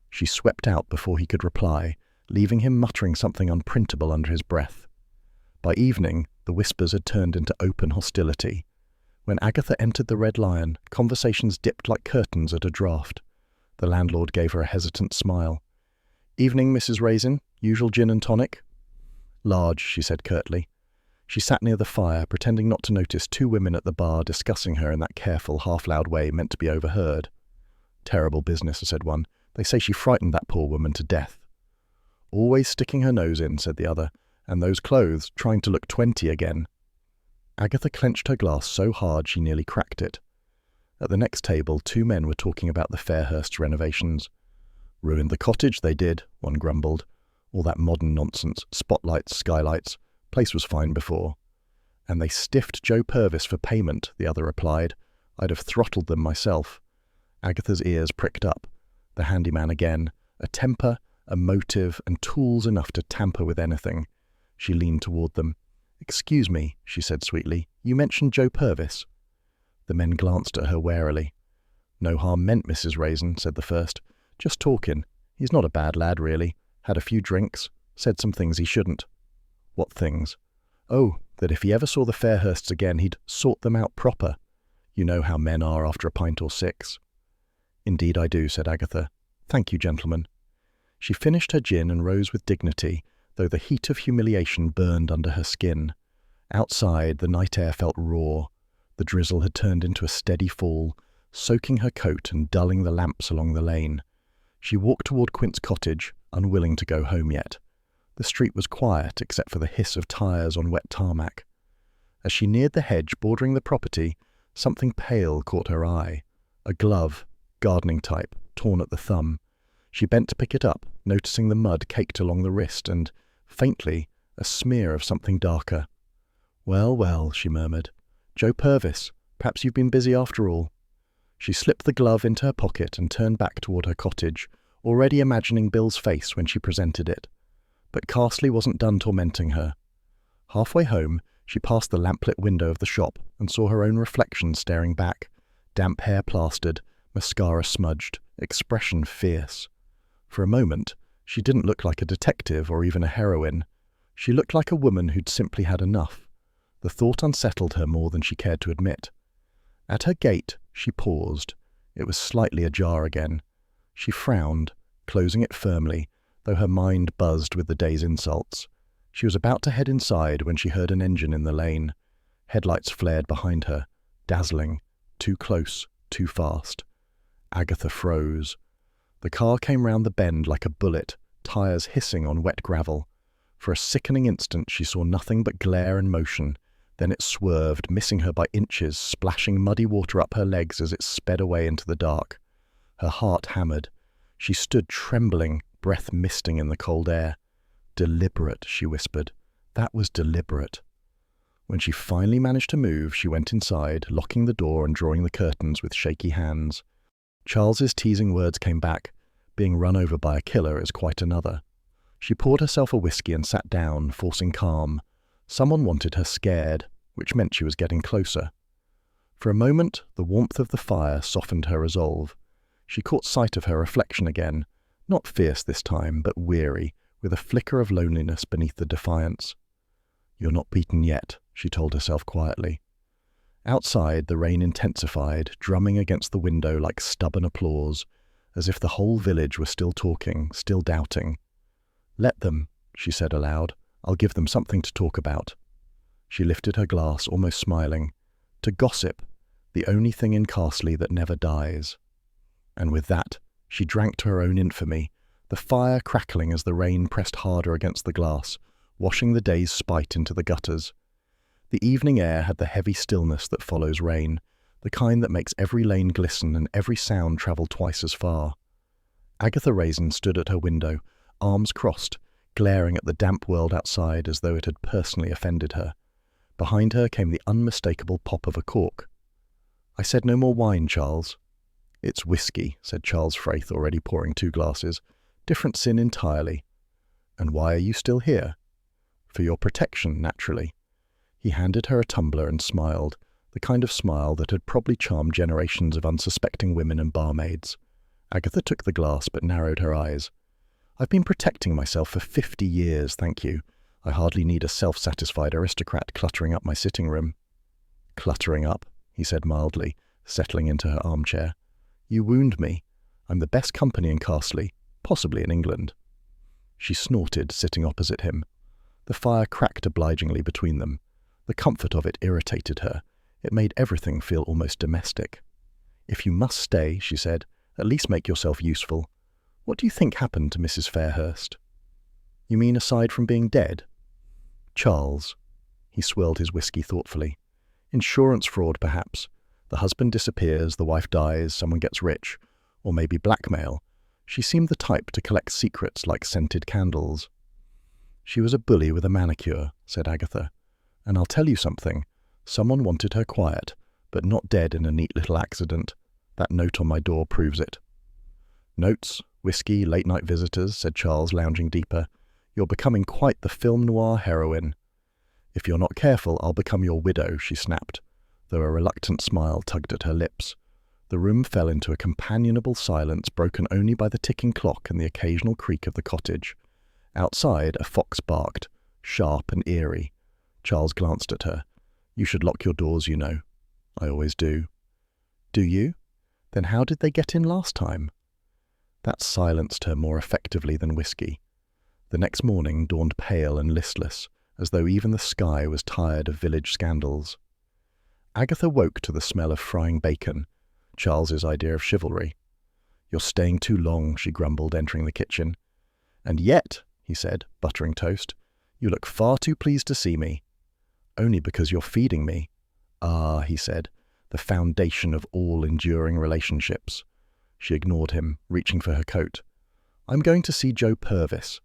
A: She swept out before he could reply, leaving him muttering something unprintable under his breath. By evening, the whispers had turned into open hostility. When Agatha entered the Red Lion, conversations dipped like curtains at a draught. The landlord gave her a hesitant smile. "Evening, Mrs. Raisin. Usual gin and tonic?" "Large," she said curtly. She sat near the fire, pretending not to notice two women at the bar discussing her in that careful, half-loud way meant to be overheard. "Terrible business," said one. "They say she frightened that poor woman to death." "Always sticking her nose in," said the other. "And those clothes, trying to look 20 again." Agatha clenched her glass so hard she nearly cracked it. At the next table, two men were talking about the Fairhurst renovations. "Ruined the cottage, they did," one grumbled. "All that modern nonsense, spotlights, skylights. Place was fine before." "And they stiffed Joe Purvis for payment," the other replied. "I'd have throttled them myself." Agatha's ears pricked up. The handyman again. A temper, a motive, and tools enough to tamper with anything. She leaned toward them. "Excuse me," she said sweetly. "You mentioned Joe Purvis." The men glanced at her warily. "No harm meant, Mrs. Raisin," said the first. "Just talking. He's not a bad lad, really. Had a few drinks. Said some things he shouldn't." "What things?" "Oh, that if he ever saw the Fairhursts again, he'd sort them out proper. You know how men are after a pint or six." "Indeed I do," said Agatha. "Thank you, gentlemen." She finished her gin and rose with dignity, though the heat of humiliation burned under her skin. Outside, the night air felt raw. The drizzle had turned into a steady fall, soaking her coat and dulling the lamps along the lane. She walked toward Quince Cottage, unwilling to go home yet. The street was quiet, except for the hiss of tyres on wet tarmac. As she neared the hedge bordering the property, something pale caught her eye. A glove, gardening type, torn at the thumb. She bent to pick it up, noticing the mud caked along the wrist and, faintly, a smear of something darker. "Well, well," she murmured. "Joe Purvis, perhaps you've been busy after all." She slipped the glove into her pocket and turned back toward her cottage, already imagining Bill's face when she presented it. But Carsely wasn't done tormenting her. Halfway home, she passed the lamplit window of the shop and saw her own reflection staring back, damp hair plastered, mascara smudged, expression fierce. For a moment, she didn't look like a detective or even a heroine. She looked like a woman who'd simply had enough. The thought unsettled her more than she cared to admit. At her gate, she paused. It was slightly ajar again. She frowned, closing it firmly, though her mind buzzed with the day's insults. She was about to head inside when she heard an engine in the lane. Headlights flared behind her, dazzling, too close, too fast. Agatha froze. The car came round the bend like a bullet, tires hissing on wet gravel. For a sickening instant she saw nothing but glare and motion. Then it swerved, missing her by inches, splashing muddy water up her legs as it sped away into the dark. Her heart hammered. She stood trembling, breath misting in the cold air. Deliberate, she whispered. That was deliberate. When she finally managed to move, she went inside, locking the door and drawing the curtains with shaky hands. Charles's teasing words came back. Being run over by a killer is quite another. She poured herself a whiskey and sat down, forcing calm. Someone wanted her scared, which meant she was getting closer. For a moment, the warmth of the fire softened her resolve. She caught sight of her reflection again, not fierce this time, but weary, with a flicker of loneliness beneath the defiance. "You're not beaten yet," she told herself quietly. Outside, the rain intensified, drumming against the window like stubborn applause, as if the whole village were still talking, still doubting. "Let them," she said aloud. "I'll give them something to talk about." She lifted her glass, almost smiling. To gossip, the only thing in Carsely that never dies. And with that, she drank to her own infamy, the fire crackling as the rain pressed harder against the glass, washing the day's spite into the gutters. The evening air had the heavy stillness that follows rain, the kind that makes every lane glisten and every sound travel twice as far. Agatha Raisin stood at her window, arms crossed, glaring at the damp world outside as though it had personally offended her. Behind her came the unmistakable pop of a cork. "I said no more wine, Charles." "It's whiskey," said Charles Fraith, already pouring 2 glasses. "Different sin entirely." "And why are you still here?" "For your protection, naturally." He handed her a tumbler and smiled, the kind of smile that had probably charmed generations of unsuspecting women and barmaids. Agatha took the glass but narrowed her eyes. "I've been protecting myself for 50 years, thank you. I hardly need a self-satisfied aristocrat cluttering up my sitting room." "Cluttering up," he said mildly, settling into her armchair. "You wound me. I'm the best company in Carsely, possibly in England." She snorted, sitting opposite him. The fire cracked obligingly between them. The comfort of it irritated her. It made everything feel almost domestic. "If you must stay," she said, "at least make yourself useful. What do you think happened to Mrs. Fairhurst?" "You mean aside from being dead?" "Charles." He swirled his whiskey thoughtfully. "Insurance fraud, perhaps. The husband disappears, the wife dies, someone gets rich. Or maybe blackmail. She seemed the type to collect secrets like scented candles." "She was a bully with a manicure," said Agatha. "And I'll tell you something. Someone wanted her quiet, but not dead in a neat little accident. That note on my door proves it." "Notes, whiskey, late-night visitors," said Charles, lounging deeper. "You're becoming quite the film noir heroine." "If you're not careful, I'll become your widow," she snapped, though a reluctant smile tugged at her lips. The room fell into a companionable silence broken only by the ticking clock and the occasional creak of the cottage. Outside, a fox barked, sharp and eerie. Charles glanced at her. "You should lock your doors, you know." "I always do." "Do you? Then how did they get in last time?" That silenced her more effectively than whiskey. The next morning dawned pale and listless, as though even the sky was tired of village scandals. Agatha woke to the smell of frying bacon, Charles's idea of chivalry. "You're staying too long," she grumbled, entering the kitchen. "And yet," he said, buttering toast, "you look far too pleased to see me." "Only because you're feeding me." "Ah," he said, "the foundation of all enduring relationships." She ignored him, reaching for her coat. "I'm going to see Joe Purvis."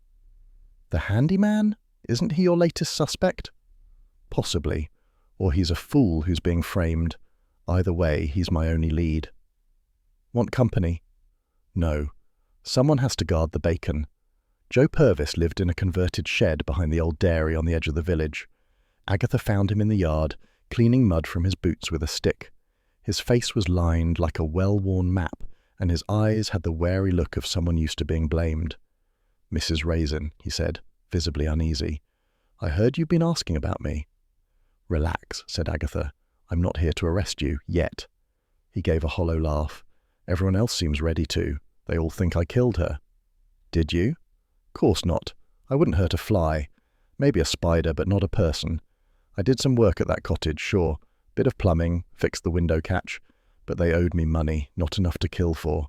A: "The handyman? Isn't he your latest suspect?" "Possibly. Or he's a fool who's being framed. Either way, he's my only lead." "Want company?" "No. Someone has to guard the bacon." Joe Purvis lived in a converted shed behind the old dairy on the edge of the village. Agatha found him in the yard, cleaning mud from his boots with a stick. His face was lined like a well-worn map, and his eyes had the wary look of someone used to being blamed. "Mrs. Raisin," he said, visibly uneasy. "I heard you've been asking about me." "Relax," said Agatha. "I'm not here to arrest you, yet." He gave a hollow laugh. "Everyone else seems ready to. They all think I killed her." "Did you?" "Course not. I wouldn't hurt a fly. Maybe a spider, but not a person. I did some work at that cottage, sure. Bit of plumbing, fixed the window catch, but they owed me money, not enough to kill for.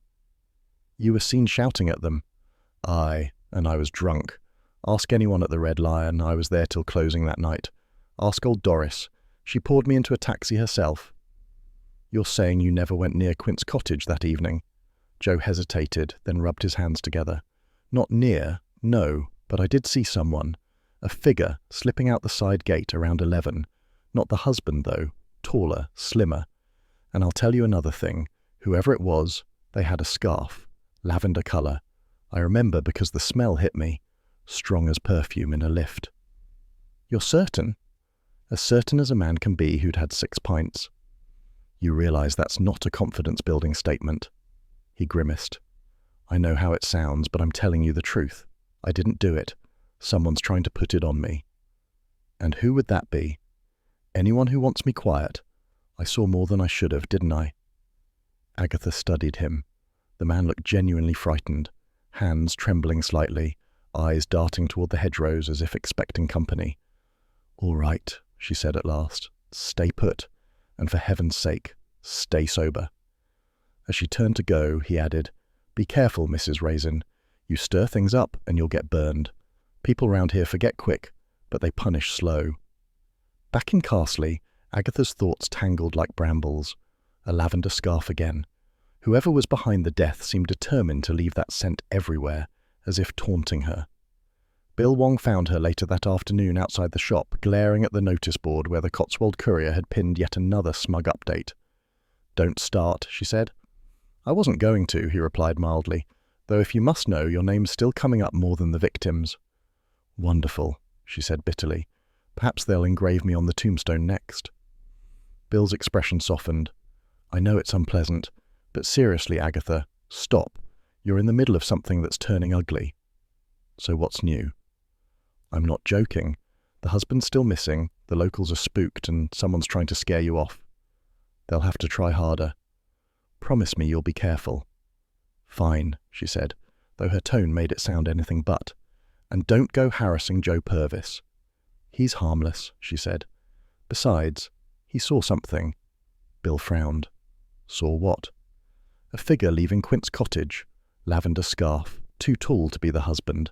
A: You were seen shouting at them. Aye, and I was drunk. Ask anyone at the Red Lion, I was there till closing that night. Ask old Doris. She poured me into a taxi herself. You're saying you never went near Quince Cottage that evening? Joe hesitated, then rubbed his hands together. Not near, no, but I did see someone. A figure slipping out the side gate around 11. Not the husband, though. Taller, slimmer. And I'll tell you another thing. Whoever it was, they had a scarf. Lavender colour. I remember because the smell hit me. Strong as perfume in a lift. You're certain? As certain as a man can be who'd had 6 pints. You realise that's not a confidence-building statement. He grimaced. I know how it sounds, but I'm telling you the truth. I didn't do it. Someone's trying to put it on me. And who would that be? Anyone who wants me quiet. I saw more than I should have, didn't I? Agatha studied him. The man looked genuinely frightened, hands trembling slightly, eyes darting toward the hedgerows as if expecting company. All right, she said at last. Stay put, and for heaven's sake, stay sober. As she turned to go, he added, Be careful, Mrs. Raisin. You stir things up and you'll get burned. People round here forget quick, but they punish slow. Back in Carsely, Agatha's thoughts tangled like brambles. A lavender scarf again. Whoever was behind the death seemed determined to leave that scent everywhere, as if taunting her. Bill Wong found her later that afternoon outside the shop, glaring at the notice board where the Cotswold courier had pinned yet another smug update. Don't start, she said. I wasn't going to, he replied mildly, though if you must know, your name's still coming up more than the victims. Wonderful, she said bitterly. Perhaps they'll engrave me on the tombstone next. Bill's expression softened. I know it's unpleasant, but seriously, Agatha, stop. You're in the middle of something that's turning ugly. So what's new? I'm not joking. The husband's still missing, the locals are spooked, and someone's trying to scare you off. They'll have to try harder. Promise me you'll be careful. Fine, she said, though her tone made it sound anything but. And don't go harassing Joe Purvis. He's harmless, she said. Besides, he saw something. Bill frowned. Saw what? A figure leaving Quince Cottage. Lavender scarf. Too tall to be the husband.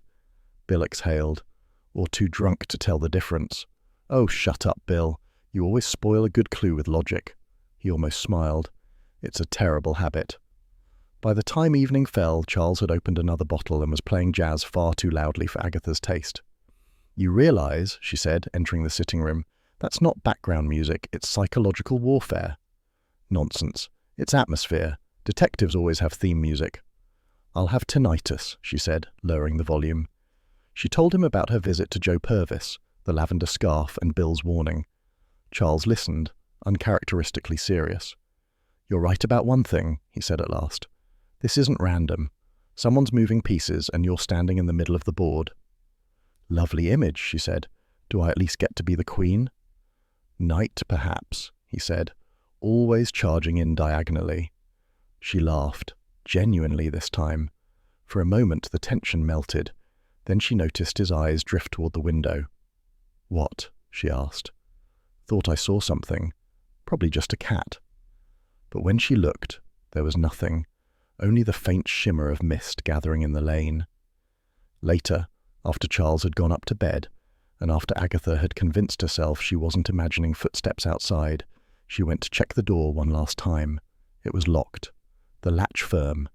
A: Bill exhaled. Or too drunk to tell the difference. Oh, shut up, Bill. You always spoil a good clue with logic. He almost smiled. It's a terrible habit. By the time evening fell, Charles had opened another bottle and was playing jazz far too loudly for Agatha's taste. You realise, she said, entering the sitting room, that's not background music, it's psychological warfare. Nonsense. It's atmosphere. Detectives always have theme music. I'll have tinnitus, she said, lowering the volume. She told him about her visit to Joe Purvis, the lavender scarf, and Bill's warning. Charles listened, uncharacteristically serious. You're right about one thing, he said at last. This isn't random. Someone's moving pieces and you're standing in the middle of the board. Lovely image, she said. Do I at least get to be the queen? Knight, perhaps, he said, always charging in diagonally. She laughed, genuinely this time. For a moment the tension melted. Then she noticed his eyes drift toward the window. What? She asked. Thought I saw something. Probably just a cat. But when she looked, there was nothing, only the faint shimmer of mist gathering in the lane. Later, after Charles had gone up to bed, and after Agatha had convinced herself she wasn't imagining footsteps outside, she went to check the door one last time. It was locked, the latch firm,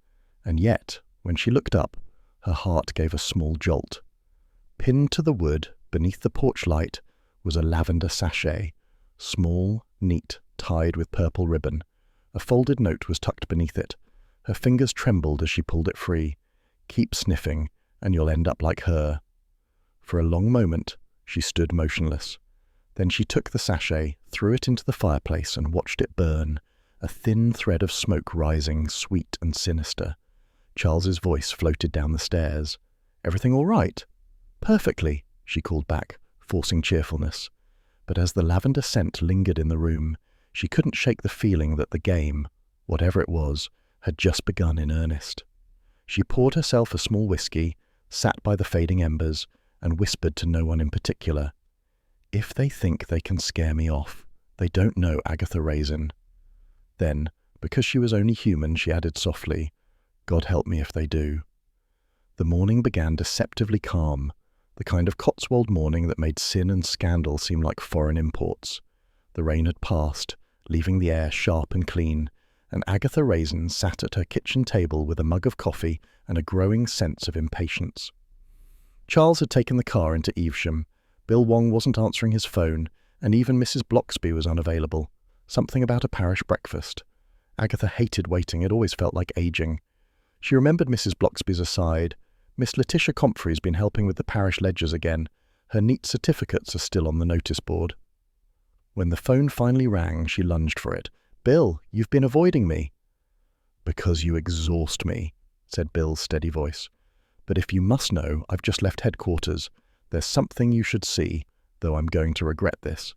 A: and yet, when she looked up, her heart gave a small jolt. Pinned to the wood, beneath the porch light, was a lavender sachet, small, neat, tied with purple ribbon. A folded note was tucked beneath it. Her fingers trembled as she pulled it free. Keep sniffing, and you'll end up like her. For a long moment, she stood motionless. Then she took the sachet, threw it into the fireplace, and watched it burn, a thin thread of smoke rising, sweet and sinister. Charles's voice floated down the stairs. Everything all right? Perfectly, she called back, forcing cheerfulness. But as the lavender scent lingered in the room, she couldn't shake the feeling that the game, whatever it was, had just begun in earnest. She poured herself a small whiskey, sat by the fading embers, and whispered to no one in particular. If they think they can scare me off, they don't know Agatha Raisin. Then, because she was only human, she added softly, God help me if they do. The morning began deceptively calm, the kind of Cotswold morning that made sin and scandal seem like foreign imports. The rain had passed, leaving the air sharp and clean, and Agatha Raisin sat at her kitchen table with a mug of coffee and a growing sense of impatience. Charles had taken the car into Evesham. Bill Wong wasn't answering his phone, and even Mrs. Bloxby was unavailable. Something about a parish breakfast. Agatha hated waiting, it always felt like aging. She remembered Mrs. Bloxby's aside. Miss Letitia Comfrey's been helping with the parish ledgers again. Her neat certificates are still on the notice board. When the phone finally rang, she lunged for it. Bill, you've been avoiding me. Because you exhaust me, said Bill's steady voice. But if you must know, I've just left headquarters. There's something you should see, though I'm going to regret this.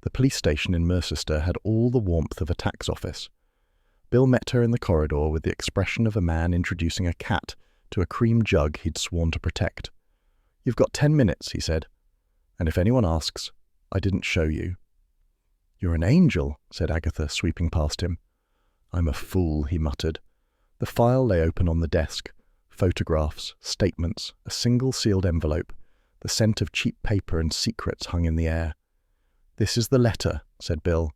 A: The police station in Mercester had all the warmth of a tax office. Bill met her in the corridor with the expression of a man introducing a cat to a cream jug he'd sworn to protect. You've got 10 minutes, he said. And if anyone asks, I didn't show you. You're an angel, said Agatha, sweeping past him. I'm a fool, he muttered. The file lay open on the desk. Photographs, statements, a single sealed envelope. The scent of cheap paper and secrets hung in the air. This is the letter, said Bill.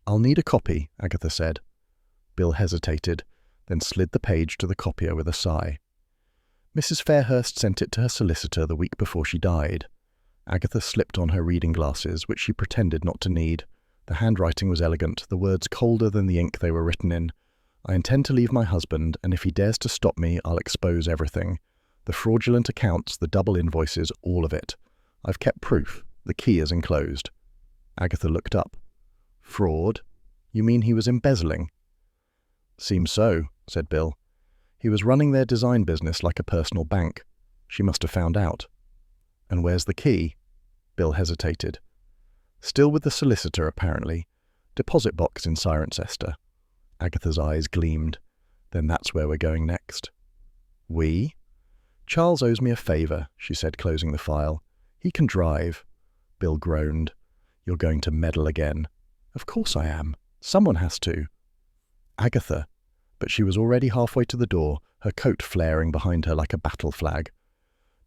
A: I'll need a copy, Agatha said. Bill hesitated, then slid the page to the copier with a sigh. Mrs. Fairhurst sent it to her solicitor the week before she died. Agatha slipped on her reading glasses, which she pretended not to need. The handwriting was elegant, the words colder than the ink they were written in. I intend to leave my husband, and if he dares to stop me, I'll expose everything. The fraudulent accounts, the double invoices, all of it. I've kept proof. The key is enclosed. Agatha looked up. Fraud? You mean he was embezzling? Seems so, said Bill. He was running their design business like a personal bank. She must have found out. And where's the key? Bill hesitated. Still with the solicitor, apparently. Deposit box in Cirencester. Agatha's eyes gleamed. Then that's where we're going next. We? Charles owes me a favour, she said, closing the file. He can drive. Bill groaned. You're going to meddle again. Of course I am. Someone has to. Agatha. But she was already halfway to the door, her coat flaring behind her like a battle flag.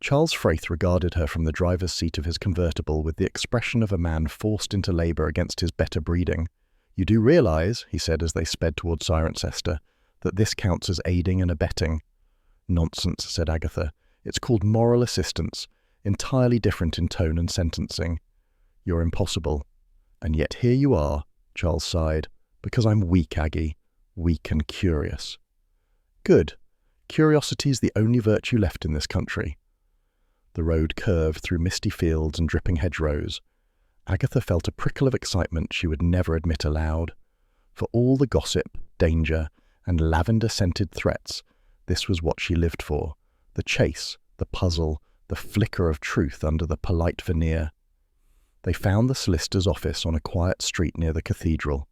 A: Charles Fraith regarded her from the driver's seat of his convertible with the expression of a man forced into labour against his better breeding. You do realise, he said as they sped towards Cirencester, that this counts as aiding and abetting. Nonsense, said Agatha. It's called moral assistance, entirely different in tone and sentencing. You're impossible. And yet here you are, Charles sighed, because I'm weak, Aggie, weak and curious. Good. Curiosity's the only virtue left in this country. The road curved through misty fields and dripping hedgerows. Agatha felt a prickle of excitement she would never admit aloud. For all the gossip, danger, and lavender-scented threats, this was what she lived for. The chase, the puzzle, the flicker of truth under the polite veneer. They found the solicitor's office on a quiet street near the cathedral.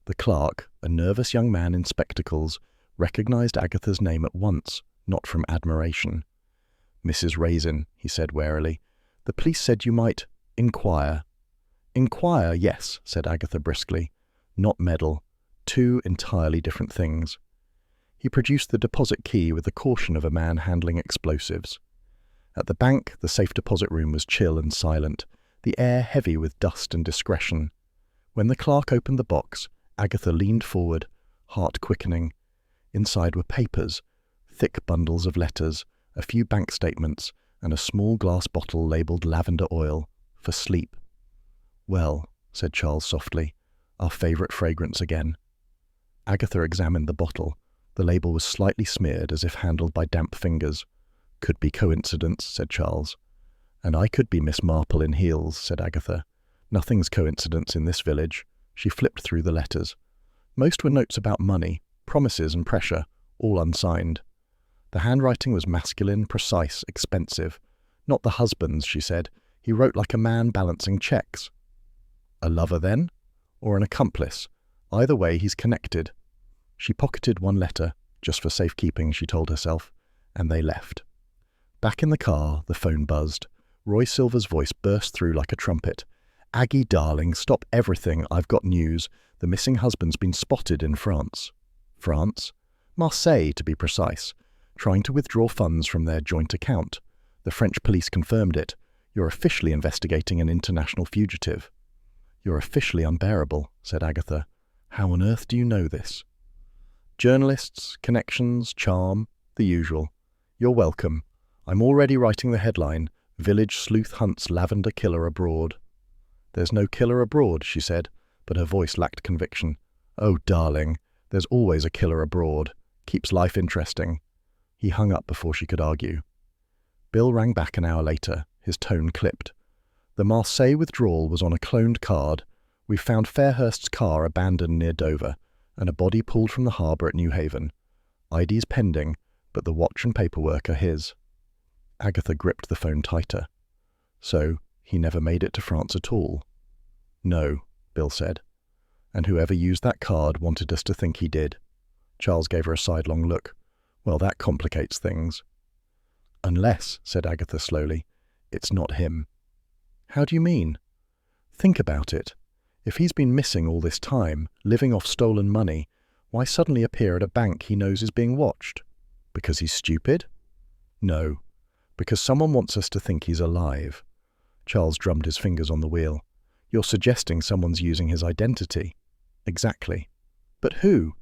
A: The clerk, a nervous young man in spectacles, recognised Agatha's name at once, not from admiration. Mrs. Raisin, he said warily. The police said you might inquire. Inquire, yes, said Agatha briskly. Not meddle. Two entirely different things. He produced the deposit key with the caution of a man handling explosives. At the bank, the safe deposit room was chill and silent, the air heavy with dust and discretion. When the clerk opened the box, Agatha leaned forward, heart quickening. Inside were papers, thick bundles of letters, a few bank statements, and a small glass bottle labelled lavender oil, for sleep. Well, said Charles softly, our favourite fragrance again. Agatha examined the bottle. The label was slightly smeared, as if handled by damp fingers. Could be coincidence, said Charles. And I could be Miss Marple in heels, said Agatha. Nothing's coincidence in this village. She flipped through the letters. Most were notes about money, promises and pressure, all unsigned. The handwriting was masculine, precise, expensive. Not the husband's, she said. He wrote like a man balancing cheques. A lover, then? Or an accomplice? Either way, he's connected. She pocketed one letter, just for safekeeping, she told herself, and they left. Back in the car, the phone buzzed. Roy Silver's voice burst through like a trumpet. "Aggie, darling, stop everything. I've got news. The missing husband's been spotted in France." France? Marseille, to be precise. Trying to withdraw funds from their joint account. The French police confirmed it. You're officially investigating an international fugitive. "You're officially unbearable," said Agatha. "How on earth do you know this?" "Journalists, connections, charm, the usual. You're welcome. I'm already writing the headline, 'Village Sleuth Hunts Lavender Killer Abroad.'" "There's no killer abroad," she said, but her voice lacked conviction. "Oh, darling, there's always a killer abroad. Keeps life interesting." He hung up before she could argue. Bill rang back an hour later, his tone clipped. "The Marseille withdrawal was on a cloned card. We found Fairhurst's car abandoned near Dover, and a body pulled from the harbour at New Haven. ID's pending, but the watch and paperwork are his." Agatha gripped the phone tighter. "So, he never made it to France at all?" "No," Bill said. "And whoever used that card wanted us to think he did." Charles gave her a sidelong look. "Well, that complicates things." "Unless," said Agatha slowly, "it's not him." "How do you mean?" "Think about it. If he's been missing all this time, living off stolen money, why suddenly appear at a bank he knows is being watched? Because he's stupid?" "No. Because someone wants us to think he's alive." Charles drummed his fingers on the wheel. "You're suggesting someone's using his identity." "Exactly. But who?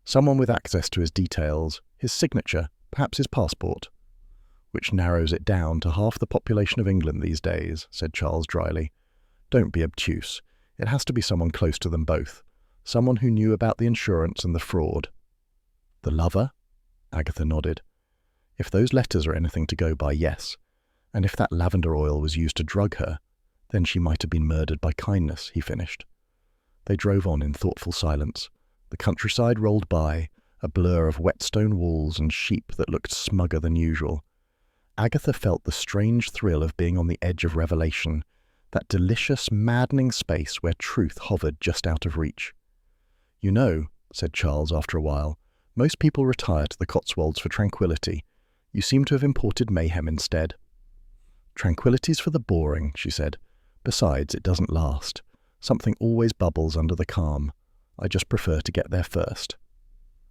A: Someone with access to his details, his signature, perhaps his passport." "Which narrows it down to half the population of England these days," said Charles dryly. "Don't be obtuse. It has to be someone close to them both. Someone who knew about the insurance and the fraud." "The lover?" Agatha nodded. "If those letters are anything to go by, yes. And if that lavender oil was used to drug her, then she might have been murdered by kindness," he finished. They drove on in thoughtful silence. The countryside rolled by, a blur of wet stone walls and sheep that looked smugger than usual. Agatha felt the strange thrill of being on the edge of revelation, that delicious, maddening space where truth hovered just out of reach. "You know," said Charles after a while, "most people retire to the Cotswolds for tranquility. You seem to have imported mayhem instead." "Tranquility's for the boring," she said. "Besides, it doesn't last. Something always bubbles under the calm. I just prefer to get there first."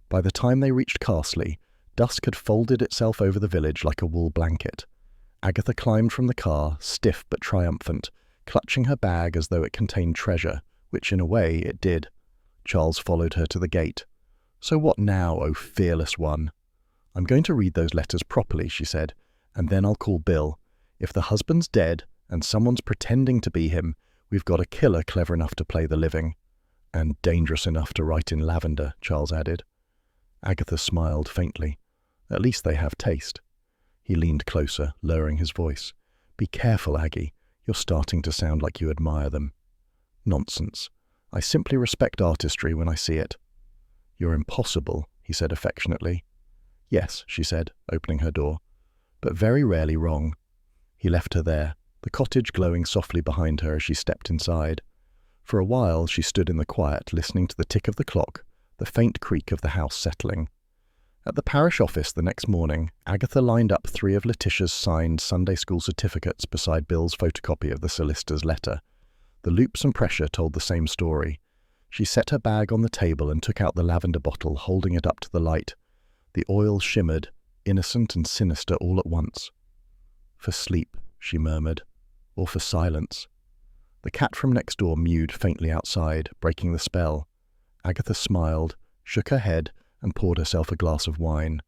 A: By the time they reached Carsely, dusk had folded itself over the village like a wool blanket. Agatha climbed from the car, stiff but triumphant, clutching her bag as though it contained treasure, which in a way it did. Charles followed her to the gate. "So what now, oh fearless one?" "I'm going to read those letters properly," she said, "and then I'll call Bill. If the husband's dead, and someone's pretending to be him, we've got a killer clever enough to play the living." "And dangerous enough to write in lavender," Charles added. Agatha smiled faintly. "At least they have taste." He leaned closer, lowering his voice. "Be careful, Aggie. You're starting to sound like you admire them." "Nonsense. I simply respect artistry when I see it." "You're impossible," he said affectionately. "Yes," she said, opening her door, "but very rarely wrong." He left her there, the cottage glowing softly behind her as she stepped inside. For a while she stood in the quiet, listening to the tick of the clock, the faint creak of the house settling. At the parish office the next morning, Agatha lined up 3 of Letitia's signed Sunday school certificates beside Bill's photocopy of the solicitor's letter. The loops and pressure told the same story. She set her bag on the table and took out the lavender bottle, holding it up to the light. The oil shimmered, innocent and sinister all at once. "For sleep," she murmured, "or for silence." The cat from next door mewed faintly outside, breaking the spell. Agatha smiled, shook her head, and poured herself a glass of wine.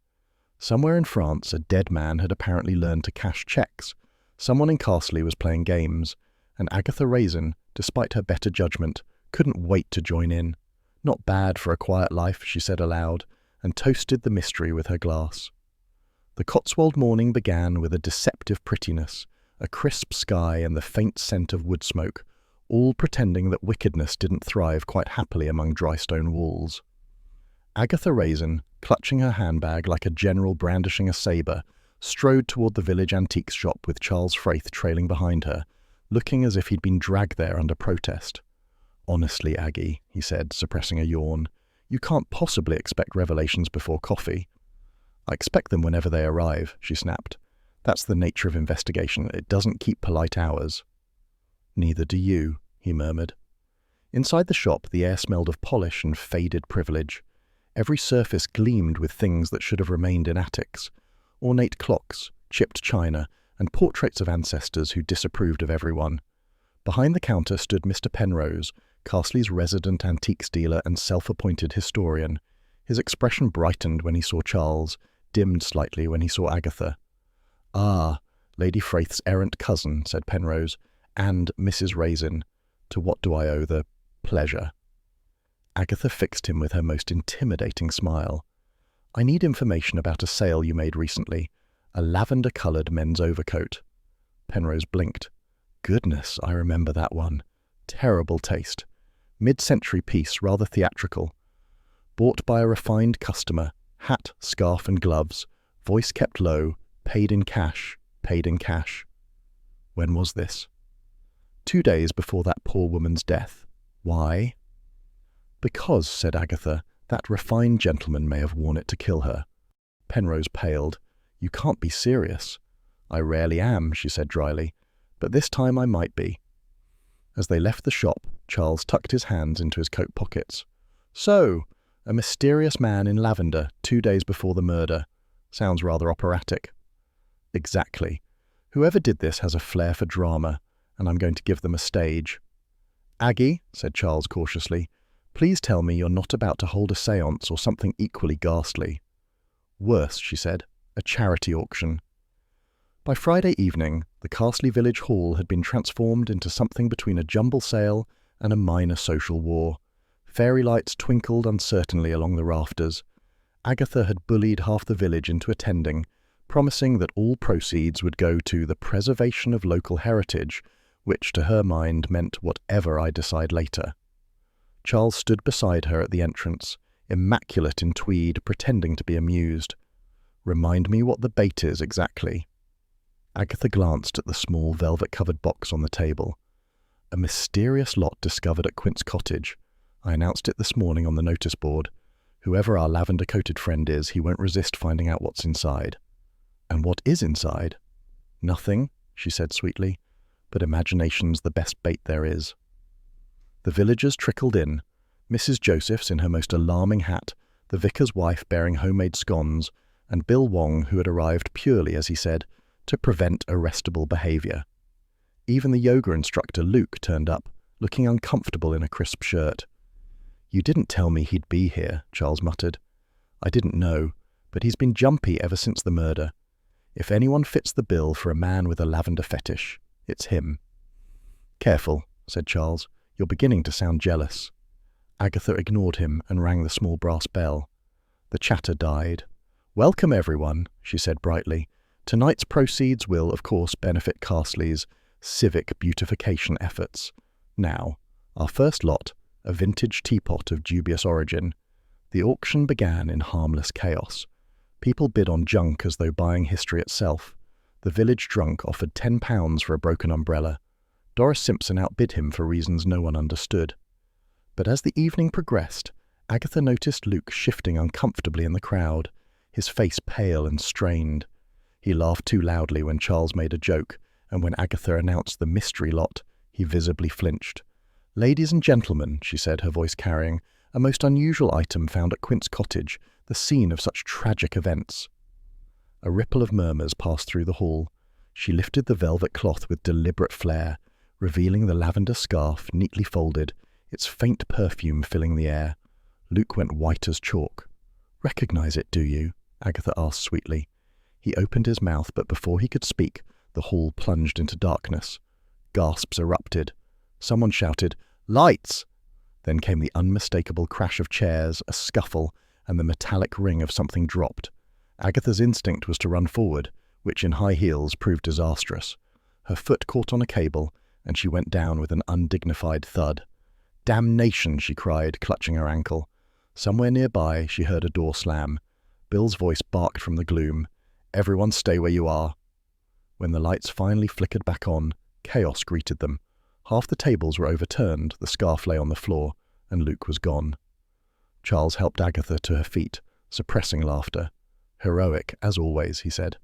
A: Somewhere in France, a dead man had apparently learned to cash cheques. Someone in Carsely was playing games, and Agatha Raisin, despite her better judgment, couldn't wait to join in. "Not bad for a quiet life," she said aloud, and toasted the mystery with her glass. The Cotswold morning began with a deceptive prettiness, a crisp sky and the faint scent of wood smoke, all pretending that wickedness didn't thrive quite happily among dry stone walls. Agatha Raisin, clutching her handbag like a general brandishing a sabre, strode toward the village antiques shop with Charles Fraith trailing behind her, looking as if he'd been dragged there under protest. "Honestly, Aggie," he said, suppressing a yawn, "you can't possibly expect revelations before coffee." "I expect them whenever they arrive," she snapped. That's the nature of investigation. It doesn't keep polite hours. Neither do you, he murmured. Inside the shop, the air smelled of polish and faded privilege. Every surface gleamed with things that should have remained in attics. Ornate clocks, chipped china, and portraits of ancestors who disapproved of everyone. Behind the counter stood Mr. Penrose, Carsely's resident antiques dealer and self-appointed historian. His expression brightened when he saw Charles, dimmed slightly when he saw Agatha. "Ah, Lady Frayth's errant cousin," said Penrose, "and Mrs. Raisin. To what do I owe the pleasure?" Agatha fixed him with her most intimidating smile. "I need information about a sale you made recently. A lavender-coloured men's overcoat." Penrose blinked. "Goodness, I remember that one. Terrible taste. Mid-century piece, rather theatrical. Bought by a refined customer. Hat, scarf and gloves. Voice kept low. Paid in cash. Paid in cash." "When was this?" 2 days before that poor woman's death." "Why?" "Because," said Agatha, "that refined gentleman may have worn it to kill her." Penrose paled. "You can't be serious." "I rarely am," she said dryly, "but this time I might be." As they left the shop, Charles tucked his hands into his coat pockets. "So, a mysterious man in lavender 2 days before the murder. Sounds rather operatic." "Exactly. Whoever did this has a flair for drama, and I'm going to give them a stage." "Aggie," said Charles cautiously, "please tell me you're not about to hold a séance or something equally ghastly." "Worse," she said, "a charity auction." By Friday evening, the Carsely village hall had been transformed into something between a jumble sale and a minor social war. Fairy lights twinkled uncertainly along the rafters. Agatha had bullied half the village into attending, promising that all proceeds would go to the preservation of local heritage, which to her mind meant whatever I decide later. Charles stood beside her at the entrance, immaculate in tweed, pretending to be amused. "Remind me what the bait is exactly." Agatha glanced at the small velvet-covered box on the table. "A mysterious lot discovered at Quince Cottage. I announced it this morning on the notice board. Whoever our lavender-coated friend is, he won't resist finding out what's inside." "And what is inside?" "Nothing," she said sweetly, "but imagination's the best bait there is." The villagers trickled in. Mrs. Josephs in her most alarming hat, the vicar's wife bearing homemade scones, and Bill Wong, who had arrived purely, as he said, to prevent arrestable behaviour. Even the yoga instructor, Luke, turned up, looking uncomfortable in a crisp shirt. "You didn't tell me he'd be here," Charles muttered. "I didn't know, but he's been jumpy ever since the murder. If anyone fits the bill for a man with a lavender fetish, it's him." "Careful," said Charles. "You're beginning to sound jealous." Agatha ignored him and rang the small brass bell. The chatter died. "Welcome, everyone," she said brightly. "Tonight's proceeds will, of course, benefit Carsely's civic beautification efforts. Now, our first lot, a vintage teapot of dubious origin. The auction began in harmless chaos. People bid on junk as though buying history itself. The village drunk offered £10 for a broken umbrella. Doris Simpson outbid him for reasons no one understood. But as the evening progressed, Agatha noticed Luke shifting uncomfortably in the crowd, his face pale and strained. He laughed too loudly when Charles made a joke, and when Agatha announced the mystery lot, he visibly flinched. "Ladies and gentlemen," she said, her voice carrying, "a most unusual item found at Quince Cottage, the scene of such tragic events." A ripple of murmurs passed through the hall. She lifted the velvet cloth with deliberate flair, revealing the lavender scarf, neatly folded, its faint perfume filling the air. Luke went white as chalk. "Recognize it, do you?" Agatha asked sweetly. He opened his mouth, but before he could speak, the hall plunged into darkness. Gasps erupted. Someone shouted, "Lights!" Then came the unmistakable crash of chairs, a scuffle, and the metallic ring of something dropped. Agatha's instinct was to run forward, which in high heels proved disastrous. Her foot caught on a cable, and she went down with an undignified thud. "Damnation!" she cried, clutching her ankle. Somewhere nearby, she heard a door slam. Bill's voice barked from the gloom. "Everyone stay where you are." When the lights finally flickered back on, chaos greeted them. Half the tables were overturned, the scarf lay on the floor, and Luke was gone. Charles helped Agatha to her feet, suppressing laughter. "Heroic, as always," he said.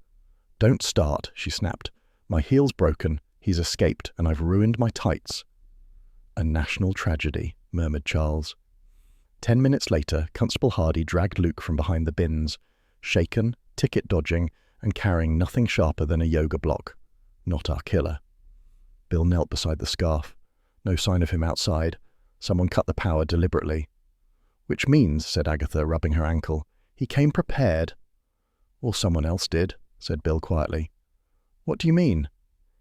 A: Don't start, she snapped. My heel's broken, he's escaped, and I've ruined my tights. A national tragedy, murmured Charles. 10 minutes later, Constable Hardy dragged Luke from behind the bins, shaken, ticket-dodging, and carrying nothing sharper than a yoga block. Not our killer. Bill knelt beside the scarf. No sign of him outside. Someone cut the power deliberately. Which means, said Agatha, rubbing her ankle, he came prepared. Or someone else did, said Bill quietly. What do you mean?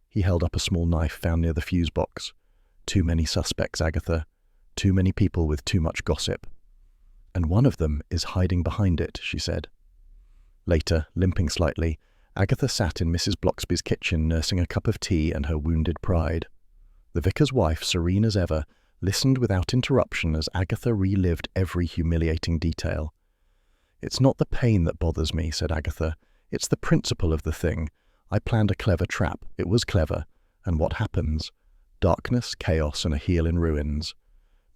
A: He held up a small knife found near the fuse box. Too many suspects, Agatha. Too many people with too much gossip. And one of them is hiding behind it, she said. Later, limping slightly, Agatha sat in Mrs. Bloxby's kitchen nursing a cup of tea and her wounded pride. The vicar's wife, serene as ever, listened without interruption as Agatha relived every humiliating detail. It's not the pain that bothers me, said Agatha. It's the principle of the thing. I planned a clever trap. It was clever. And what happens? Darkness, chaos, and a heel in ruins.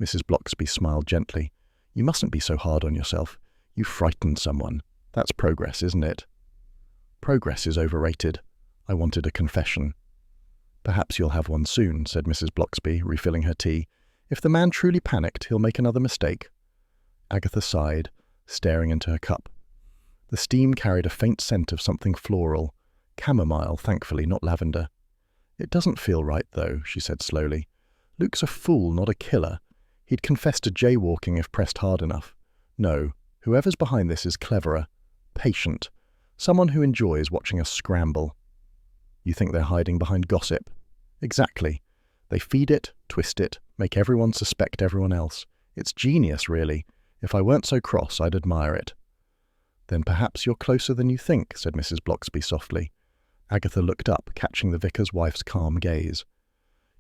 A: Mrs. Bloxby smiled gently. You mustn't be so hard on yourself. You frightened someone. That's progress, isn't it? Progress is overrated. I wanted a confession. Perhaps you'll have one soon, said Mrs. Bloxby, refilling her tea. If the man truly panicked, he'll make another mistake. Agatha sighed, staring into her cup. The steam carried a faint scent of something floral. Chamomile, thankfully, not lavender. It doesn't feel right, though, she said slowly. Luke's a fool, not a killer. He'd confess to jaywalking if pressed hard enough. No, whoever's behind this is cleverer, patient, someone who enjoys watching us scramble. You think they're hiding behind gossip? Exactly. They feed it, twist it, make everyone suspect everyone else. It's genius, really. If I weren't so cross, I'd admire it. Then perhaps you're closer than you think, said Mrs. Bloxby softly. Agatha looked up, catching the vicar's wife's calm gaze.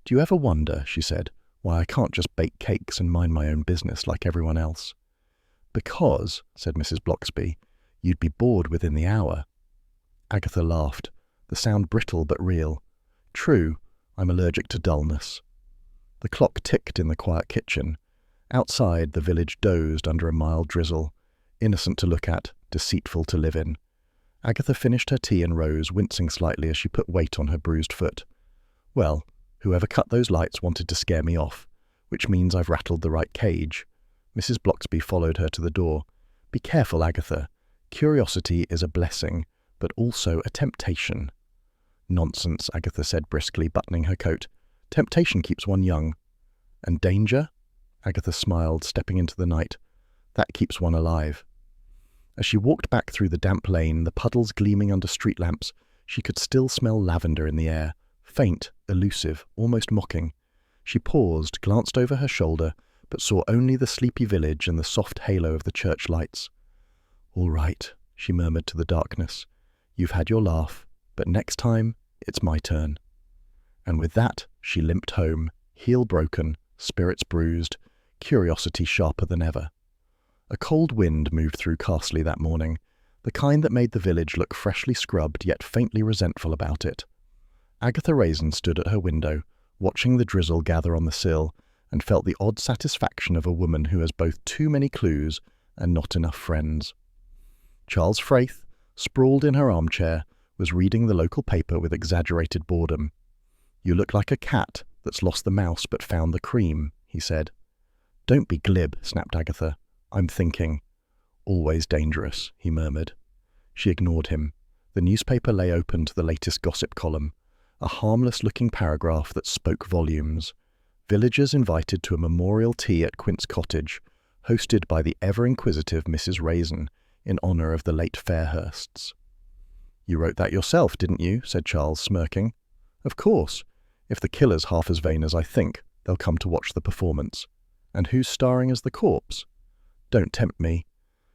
A: Do you ever wonder, she said, why I can't just bake cakes and mind my own business like everyone else? Because, said Mrs. Bloxby, you'd be bored within the hour. Agatha laughed, the sound brittle but real. True, I'm allergic to dullness. The clock ticked in the quiet kitchen. Outside, the village dozed under a mild drizzle, innocent to look at, deceitful to live in. Agatha finished her tea and rose, wincing slightly as she put weight on her bruised foot. Well, whoever cut those lights wanted to scare me off, which means I've rattled the right cage. Mrs. Bloxby followed her to the door. Be careful, Agatha. Curiosity is a blessing, but also a temptation. Nonsense, Agatha said briskly, buttoning her coat. Temptation keeps one young. And danger? Agatha smiled, stepping into the night. That keeps one alive. As she walked back through the damp lane, the puddles gleaming under street lamps, she could still smell lavender in the air, faint, elusive, almost mocking. She paused, glanced over her shoulder, but saw only the sleepy village and the soft halo of the church lights. All right, she murmured to the darkness. You've had your laugh, but next time, it's my turn. And with that, she limped home, heel broken, spirits bruised, curiosity sharper than ever. A cold wind moved through Carsely that morning, the kind that made the village look freshly scrubbed yet faintly resentful about it. Agatha Raisin stood at her window, watching the drizzle gather on the sill, and felt the odd satisfaction of a woman who has both too many clues and not enough friends. Charles Fraith, sprawled in her armchair, was reading the local paper with exaggerated boredom. You look like a cat that's lost the mouse but found the cream, he said. Don't be glib, snapped Agatha. I'm thinking. Always dangerous, he murmured. She ignored him. The newspaper lay open to the latest gossip column, a harmless-looking paragraph that spoke volumes. Villagers invited to a memorial tea at Quince Cottage, hosted by the ever-inquisitive Mrs. Raisin, in honour of the late Fairhursts. You wrote that yourself, didn't you? Said Charles, smirking. Of course. If the killer's half as vain as I think, they'll come to watch the performance. And who's starring as the corpse? Don't tempt me.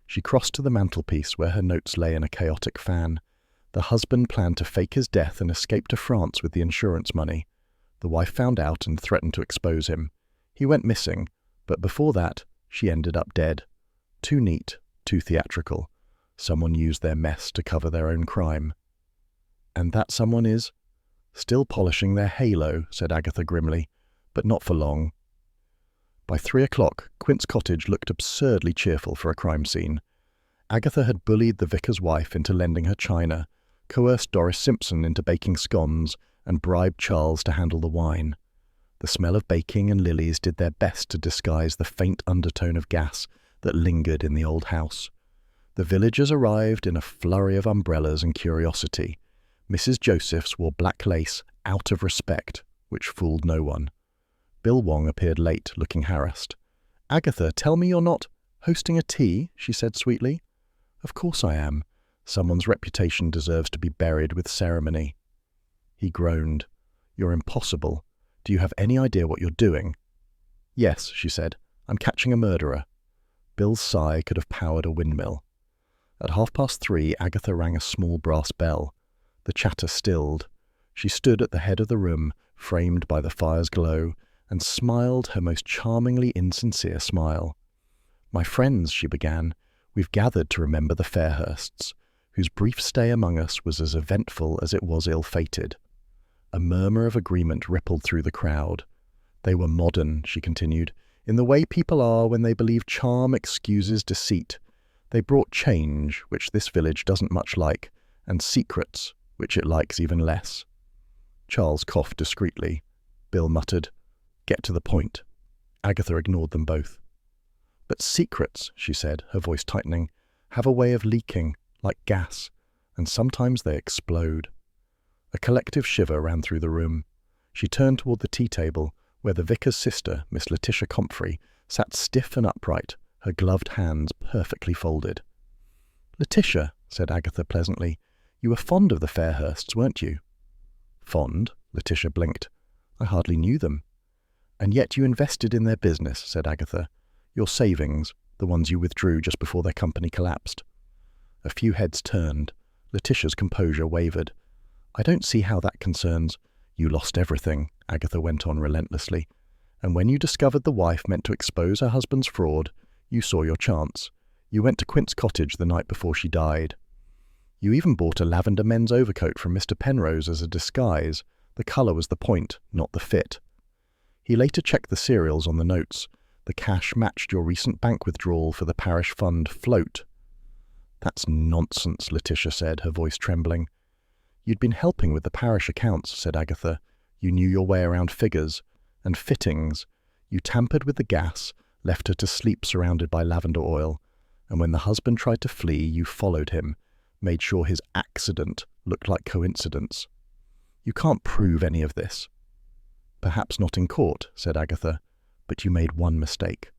A: She crossed to the mantelpiece where her notes lay in a chaotic fan. The husband planned to fake his death and escape to France with the insurance money. The wife found out and threatened to expose him. He went missing, but before that, she ended up dead. Too neat, too theatrical. Someone used their mess to cover their own crime. And that someone is? Still polishing their halo, said Agatha grimly, but not for long. By 3 o'clock, Quince Cottage looked absurdly cheerful for a crime scene. Agatha had bullied the vicar's wife into lending her china, coerced Doris Simpson into baking scones, and bribed Charles to handle the wine. The smell of baking and lilies did their best to disguise the faint undertone of gas that lingered in the old house. The villagers arrived in a flurry of umbrellas and curiosity. Mrs. Josephs wore black lace out of respect, which fooled no one. Bill Wong appeared late, looking harassed. "Agatha, tell me you're not hosting a tea," she said sweetly. "Of course I am. Someone's reputation deserves to be buried with ceremony." He groaned. "You're impossible. Do you have any idea what you're doing?" "Yes," she said. "I'm catching a murderer." Bill's sigh could have powered a windmill. At 3:30, Agatha rang a small brass bell. The chatter stilled. She stood at the head of the room, framed by the fire's glow, and smiled her most charmingly insincere smile. "My friends," she began, "we've gathered to remember the Fairhursts, whose brief stay among us was as eventful as it was ill-fated." A murmur of agreement rippled through the crowd. "They were modern," she continued, "in the way people are when they believe charm excuses deceit. They brought change, which this village doesn't much like, and secrets, which it likes even less." Charles coughed discreetly. Bill muttered, "Get to the point." Agatha ignored them both. "But secrets," she said, her voice tightening, "have a way of leaking, like gas, and sometimes they explode." A collective shiver ran through the room. She turned toward the tea table, where the vicar's sister, Miss Letitia Comfrey, sat stiff and upright, her gloved hands perfectly folded. "Letitia," said Agatha pleasantly, "you were fond of the Fairhursts, weren't you?" "Fond?" Letitia blinked. "I hardly knew them." "And yet you invested in their business," said Agatha. "Your savings, the ones you withdrew just before their company collapsed." A few heads turned. Letitia's composure wavered. "I don't see how that concerns—" "You lost everything," Agatha went on relentlessly. "And when you discovered the wife meant to expose her husband's fraud, you saw your chance. You went to Quince Cottage the night before she died. You even bought a lavender men's overcoat from Mr. Penrose as a disguise. The colour was the point, not the fit. He later checked the serials on the notes. The cash matched your recent bank withdrawal for the parish fund float." "That's nonsense," Letitia said, her voice trembling. "You'd been helping with the parish accounts," said Agatha. "You knew your way around figures. And fittings. You tampered with the gas, left her to sleep surrounded by lavender oil, and when the husband tried to flee, you followed him, made sure his accident looked like coincidence. You can't prove any of this." "Perhaps not in court," said Agatha, "but you made one mistake."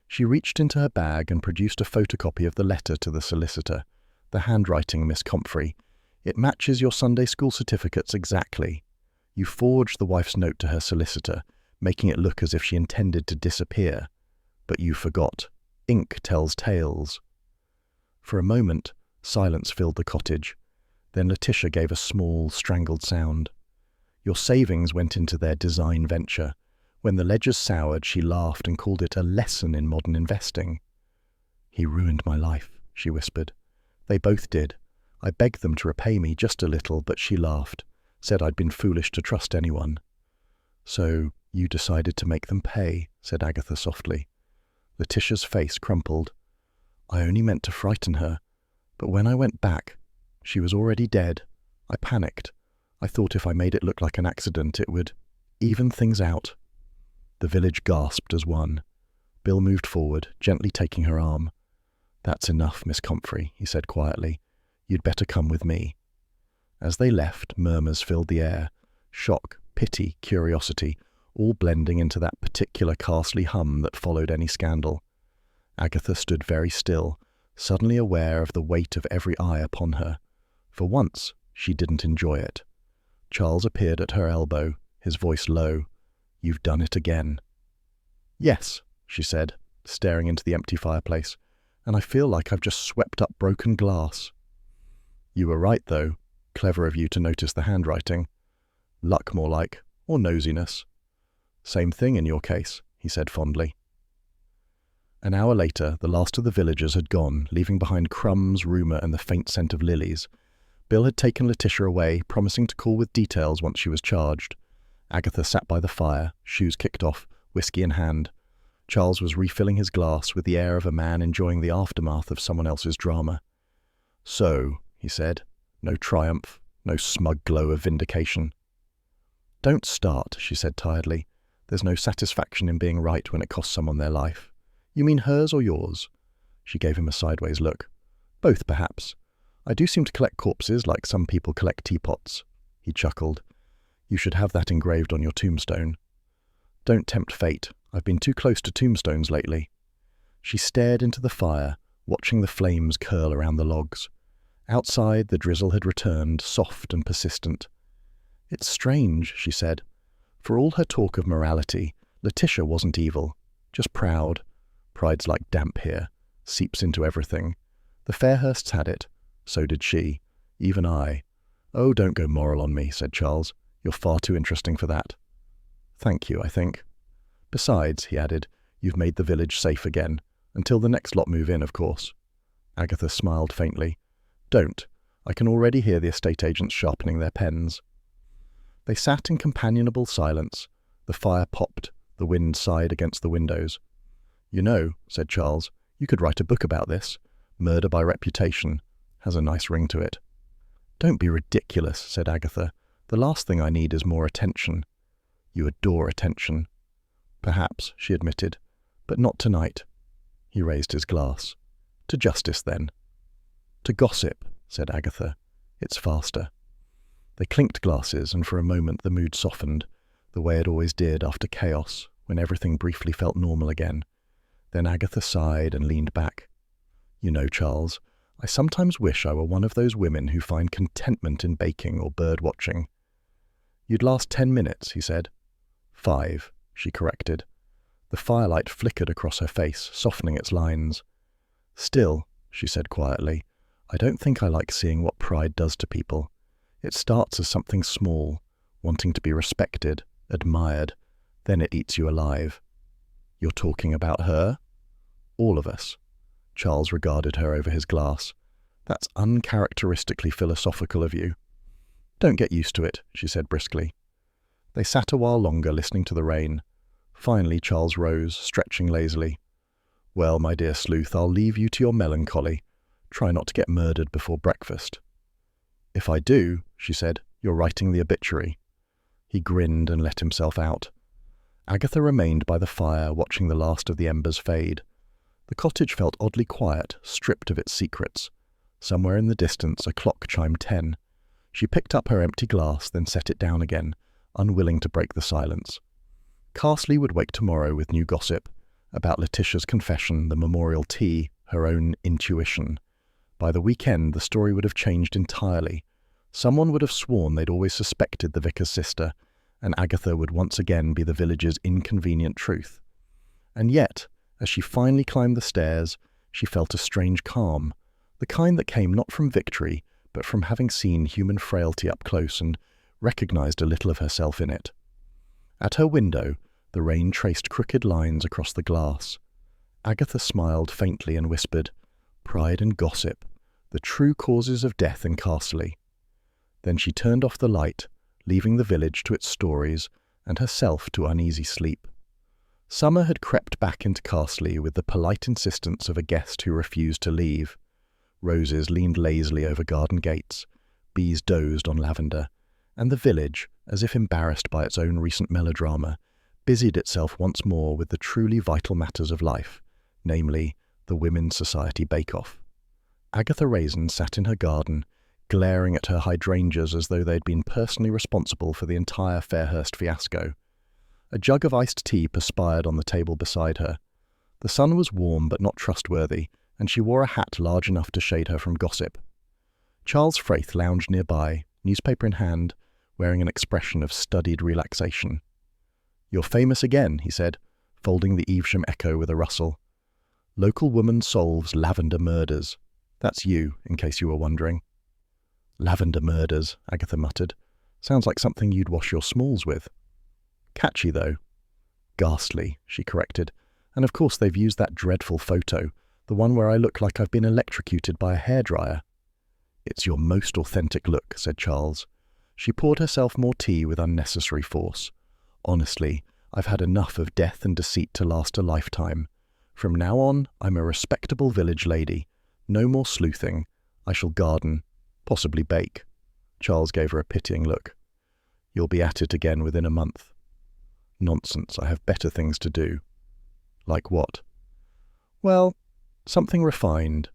A: She reached into her bag and produced a photocopy of the letter to the solicitor. "The handwriting, Miss Comfrey. It matches your Sunday school certificates exactly. You forged the wife's note to her solicitor, making it look as if she intended to disappear. But you forgot. Ink tells tales." For a moment, silence filled the cottage. Then Letitia gave a small, strangled sound. "Your savings went into their design venture. When the ledgers soured, she laughed and called it a lesson in modern investing." "He ruined my life," she whispered. "They both did. I begged them to repay me just a little, but she laughed, said I'd been foolish to trust anyone." "So you decided to make them pay," said Agatha softly. Letitia's face crumpled. "I only meant to frighten her, but when I went back, she was already dead. I panicked. I thought if I made it look like an accident, it would even things out." The village gasped as one. Bill moved forward, gently taking her arm. "That's enough, Miss Comfrey," he said quietly. "You'd better come with me." As they left, murmurs filled the air. Shock, pity, curiosity, all blending into that particular Carsely hum that followed any scandal. Agatha stood very still, suddenly aware of the weight of every eye upon her. For once, she didn't enjoy it. Charles appeared at her elbow, his voice low. "You've done it again." "Yes," she said, staring into the empty fireplace, "and I feel like I've just swept up broken glass." "You were right, though. Clever of you to notice the handwriting. Luck, more like, or nosiness." "Same thing in your case," he said fondly. An hour later, the last of the villagers had gone, leaving behind crumbs, rumour, and the faint scent of lilies. Bill had taken Letitia away, promising to call with details once she was charged. Agatha sat by the fire, shoes kicked off, whiskey in hand. Charles was refilling his glass with the air of a man enjoying the aftermath of someone else's drama. "So," he said, No triumph, no smug glow of vindication. "Don't start," she said tiredly. "There's no satisfaction in being right when it costs someone their life." "You mean hers or yours?" She gave him a sideways look. "Both, perhaps. I do seem to collect corpses like some people collect teapots." He chuckled. "You should have that engraved on your tombstone." "Don't tempt fate. I've been too close to tombstones lately." She stared into the fire, watching the flames curl around the logs. Outside, the drizzle had returned, soft and persistent. "It's strange," she said. For all her talk of morality, Letitia wasn't evil, just proud. Pride's like damp here, seeps into everything. The Fairhursts had it. So did she. Even I. "Oh, don't go moral on me," said Charles. "You're far too interesting for that." "Thank you, I think. Besides," he added, "you've made the village safe again. Until the next lot move in, of course." Agatha smiled faintly. "Don't. I can already hear the estate agents sharpening their pens." They sat in companionable silence. The fire popped. The wind sighed against the windows. "You know," said Charles, "you could write a book about this. Murder by Reputation. Has a nice ring to it." "Don't be ridiculous," said Agatha. "The last thing I need is more attention." "You adore attention." "Perhaps," she admitted, "but not tonight." He raised his glass. "To justice, then." "To gossip," said Agatha. "It's faster." They clinked glasses, and for a moment the mood softened, the way it always did after chaos, when everything briefly felt normal again. Then Agatha sighed and leaned back. "You know, Charles, I sometimes wish I were one of those women who find contentment in baking or bird-watching." "You'd last 10 minutes," he said. 5, she corrected. The firelight flickered across her face, softening its lines. "Still," she said quietly, "I don't think I like seeing what pride does to people. It starts as something small, wanting to be respected, admired, then it eats you alive." "You're talking about her?" "All of us." Charles regarded her over his glass. "That's uncharacteristically philosophical of you." "Don't get used to it," she said briskly. They sat a while longer, listening to the rain. Finally, Charles rose, stretching lazily. "Well, my dear sleuth, I'll leave you to your melancholy. Try not to get murdered before breakfast." "If I do," she said, "you're writing the obituary." He grinned and let himself out. Agatha remained by the fire, watching the last of the embers fade. The cottage felt oddly quiet, stripped of its secrets. Somewhere in the distance, a clock chimed 10. She picked up her empty glass, then set it down again, unwilling to break the silence. Carsely would wake tomorrow with new gossip about Letitia's confession, the memorial tea, her own intuition. By the weekend, the story would have changed entirely. Someone would have sworn they'd always suspected the vicar's sister, and Agatha would once again be the village's inconvenient truth. And yet, as she finally climbed the stairs, she felt a strange calm, the kind that came not from victory, but from having seen human frailty up close and recognized a little of herself in it. At her window, the rain traced crooked lines across the glass. Agatha smiled faintly and whispered, "Pride and gossip, the true causes of death in Carsely." Then she turned off the light, leaving the village to its stories and herself to uneasy sleep. Summer had crept back into Carsely with the polite insistence of a guest who refused to leave. Roses leaned lazily over garden gates, bees dozed on lavender, and the village, as if embarrassed by its own recent melodrama, busied itself once more with the truly vital matters of life, namely, the Women's Society bake-off. Agatha Raisin sat in her garden, glaring at her hydrangeas as though they'd been personally responsible for the entire Fairhurst fiasco. A jug of iced tea perspired on the table beside her. The sun was warm but not trustworthy, and she wore a hat large enough to shade her from gossip. Charles Fraith lounged nearby, newspaper in hand, wearing an expression of studied relaxation. "You're famous again," he said, folding the Evesham Echo with a rustle. "Local woman solves lavender murders. That's you, in case you were wondering." "Lavender murders," Agatha muttered. "Sounds like something you'd wash your smalls with." "Catchy, though." "Ghastly," she corrected. "And of course they've used that dreadful photo, the one where I look like I've been electrocuted by a hairdryer." "It's your most authentic look," said Charles. She poured herself more tea with unnecessary force. "Honestly, I've had enough of death and deceit to last a lifetime. From now on, I'm a respectable village lady. No more sleuthing. I shall garden, Possibly bake. Charles gave her a pitying look. You'll be at it again within a month. Nonsense, I have better things to do. Like what? Well, something refined.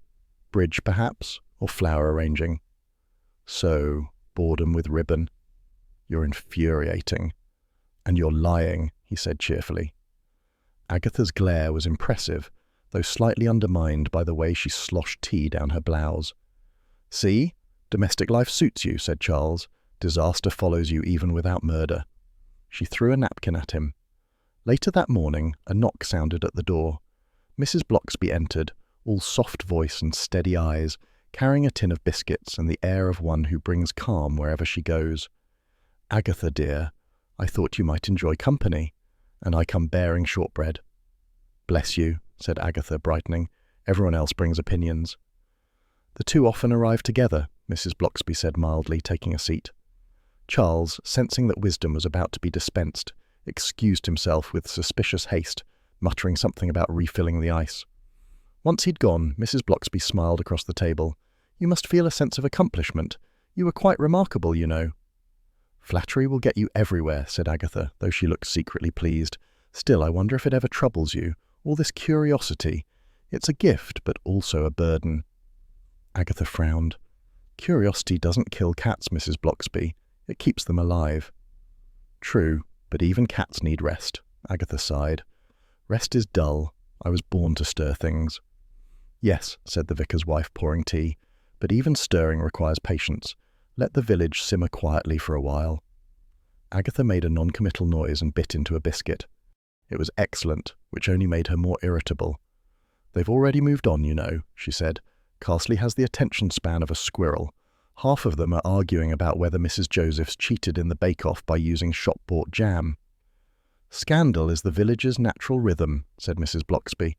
A: Bridge, perhaps, or flower arranging. So, boredom with ribbon. You're infuriating. And you're lying, he said cheerfully. Agatha's glare was impressive, though slightly undermined by the way she sloshed tea down her blouse. See? Domestic life suits you, said Charles. Disaster follows you even without murder. She threw a napkin at him. Later that morning, a knock sounded at the door. Mrs. Blocksby entered, all soft voice and steady eyes, carrying a tin of biscuits and the air of one who brings calm wherever she goes. Agatha, dear, I thought you might enjoy company, and I come bearing shortbread. Bless you, said Agatha, brightening. Everyone else brings opinions. The two often arrive together, Mrs. Blocksby said mildly, taking a seat. Charles, sensing that wisdom was about to be dispensed, excused himself with suspicious haste, muttering something about refilling the ice. Once he'd gone, Mrs. Blocksby smiled across the table. You must feel a sense of accomplishment. You were quite remarkable, you know. Flattery will get you everywhere, said Agatha, though she looked secretly pleased. Still, I wonder if it ever troubles you, all this curiosity. It's a gift, but also a burden. Agatha frowned. Curiosity doesn't kill cats, Mrs. Blocksby. It keeps them alive. True, but even cats need rest, Agatha sighed. Rest is dull. I was born to stir things. Yes, said the vicar's wife, pouring tea, but even stirring requires patience. Let the village simmer quietly for a while. Agatha made a non-committal noise and bit into a biscuit. It was excellent, which only made her more irritable. They've already moved on, you know, she said. Carsely has the attention span of a squirrel. Half of them are arguing about whether Mrs. Josephs cheated in the bake-off by using shop-bought jam. Scandal is the village's natural rhythm, said Mrs. Blocksby.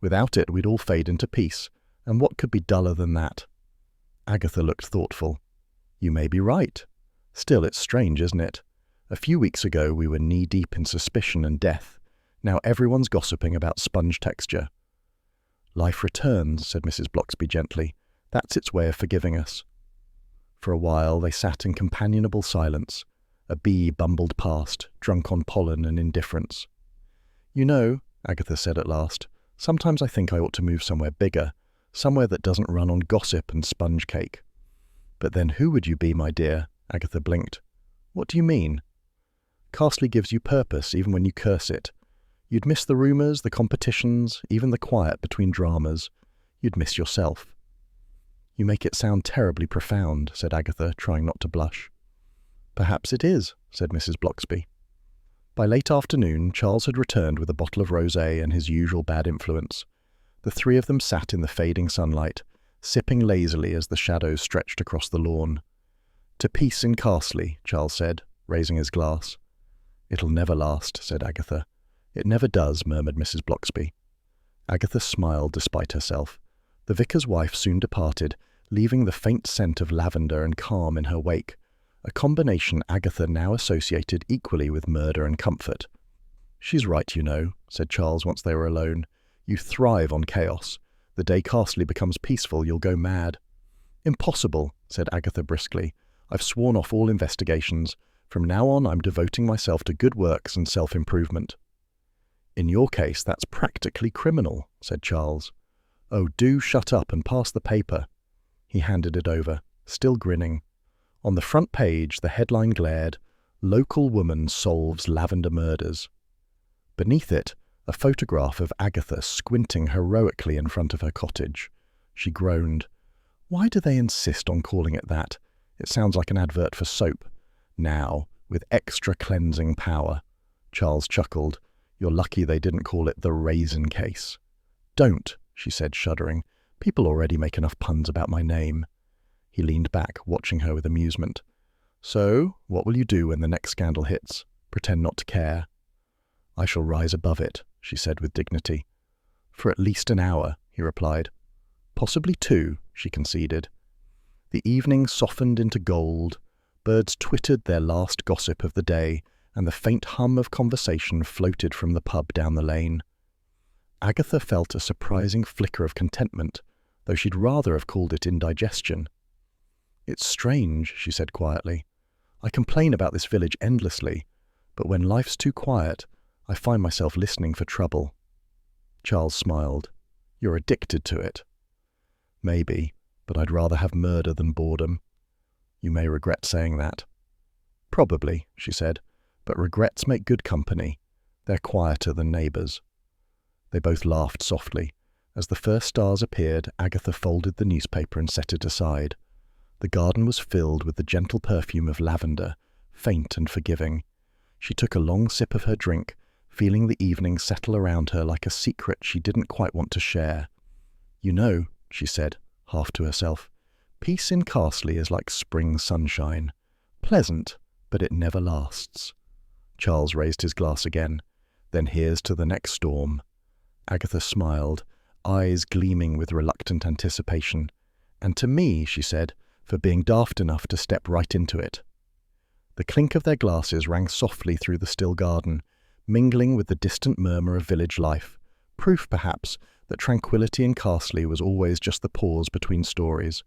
A: Without it, we'd all fade into peace, and what could be duller than that? Agatha looked thoughtful. You may be right. Still, it's strange, isn't it? A few weeks ago, we were knee-deep in suspicion and death. Now everyone's gossiping about sponge texture. Life returns, said Mrs. Blocksby gently. That's its way of forgiving us. For a while they sat in companionable silence. A bee bumbled past, drunk on pollen and indifference. You know, Agatha said at last, sometimes I think I ought to move somewhere bigger, somewhere that doesn't run on gossip and sponge cake. But then who would you be, my dear? Agatha blinked. What do you mean? Carsely gives you purpose even when you curse it. You'd miss the rumours, the competitions, even the quiet between dramas. You'd miss yourself. You make it sound terribly profound, said Agatha, trying not to blush. Perhaps it is, said Mrs. Blocksby. By late afternoon, Charles had returned with a bottle of rosé and his usual bad influence. The three of them sat in the fading sunlight, sipping lazily as the shadows stretched across the lawn. To peace in Carsely, Charles said, raising his glass. It'll never last, said Agatha. It never does, murmured Mrs. Blocksby. Agatha smiled despite herself. The vicar's wife soon departed, leaving the faint scent of lavender and calm in her wake, a combination Agatha now associated equally with murder and comfort. She's right, you know, said Charles once they were alone. You thrive on chaos. The day Carsely becomes peaceful, you'll go mad. Impossible, said Agatha briskly. I've sworn off all investigations. From now on, I'm devoting myself to good works and self-improvement. In your case, that's practically criminal, said Charles. Oh, do shut up and pass the paper. He handed it over, still grinning. On the front page, the headline glared, Local Woman Solves Lavender Murders. Beneath it, a photograph of Agatha squinting heroically in front of her cottage. She groaned. Why do they insist on calling it that? It sounds like an advert for soap. Now, with extra cleansing power. Charles chuckled. You're lucky they didn't call it the Raisin case. Don't, she said, shuddering. People already make enough puns about my name. He leaned back, watching her with amusement. So, what will you do when the next scandal hits? Pretend not to care? I shall rise above it, she said with dignity. For at least an hour, he replied. Possibly 2, she conceded. The evening softened into gold. Birds twittered their last gossip of the day, and the faint hum of conversation floated from the pub down the lane. Agatha felt a surprising flicker of contentment, though she'd rather have called it indigestion. "It's strange," she said quietly. "I complain about this village endlessly, but when life's too quiet, I find myself listening for trouble." Charles smiled. "You're addicted to it." "Maybe, but I'd rather have murder than boredom." "You may regret saying that." "Probably," she said, "but regrets make good company. They're quieter than neighbours." They both laughed softly. As the first stars appeared, Agatha folded the newspaper and set it aside. The garden was filled with the gentle perfume of lavender, faint and forgiving. She took a long sip of her drink, feeling the evening settle around her like a secret she didn't quite want to share. "You know," she said, half to herself, "peace in Carsely is like spring sunshine. Pleasant, but it never lasts." Charles raised his glass again. "Then here's to the next storm." Agatha smiled, eyes gleaming with reluctant anticipation. "And to me," she said, "for being daft enough to step right into it." The clink of their glasses rang softly through the still garden, mingling with the distant murmur of village life, proof, perhaps, that tranquillity in Carsely was always just the pause between stories.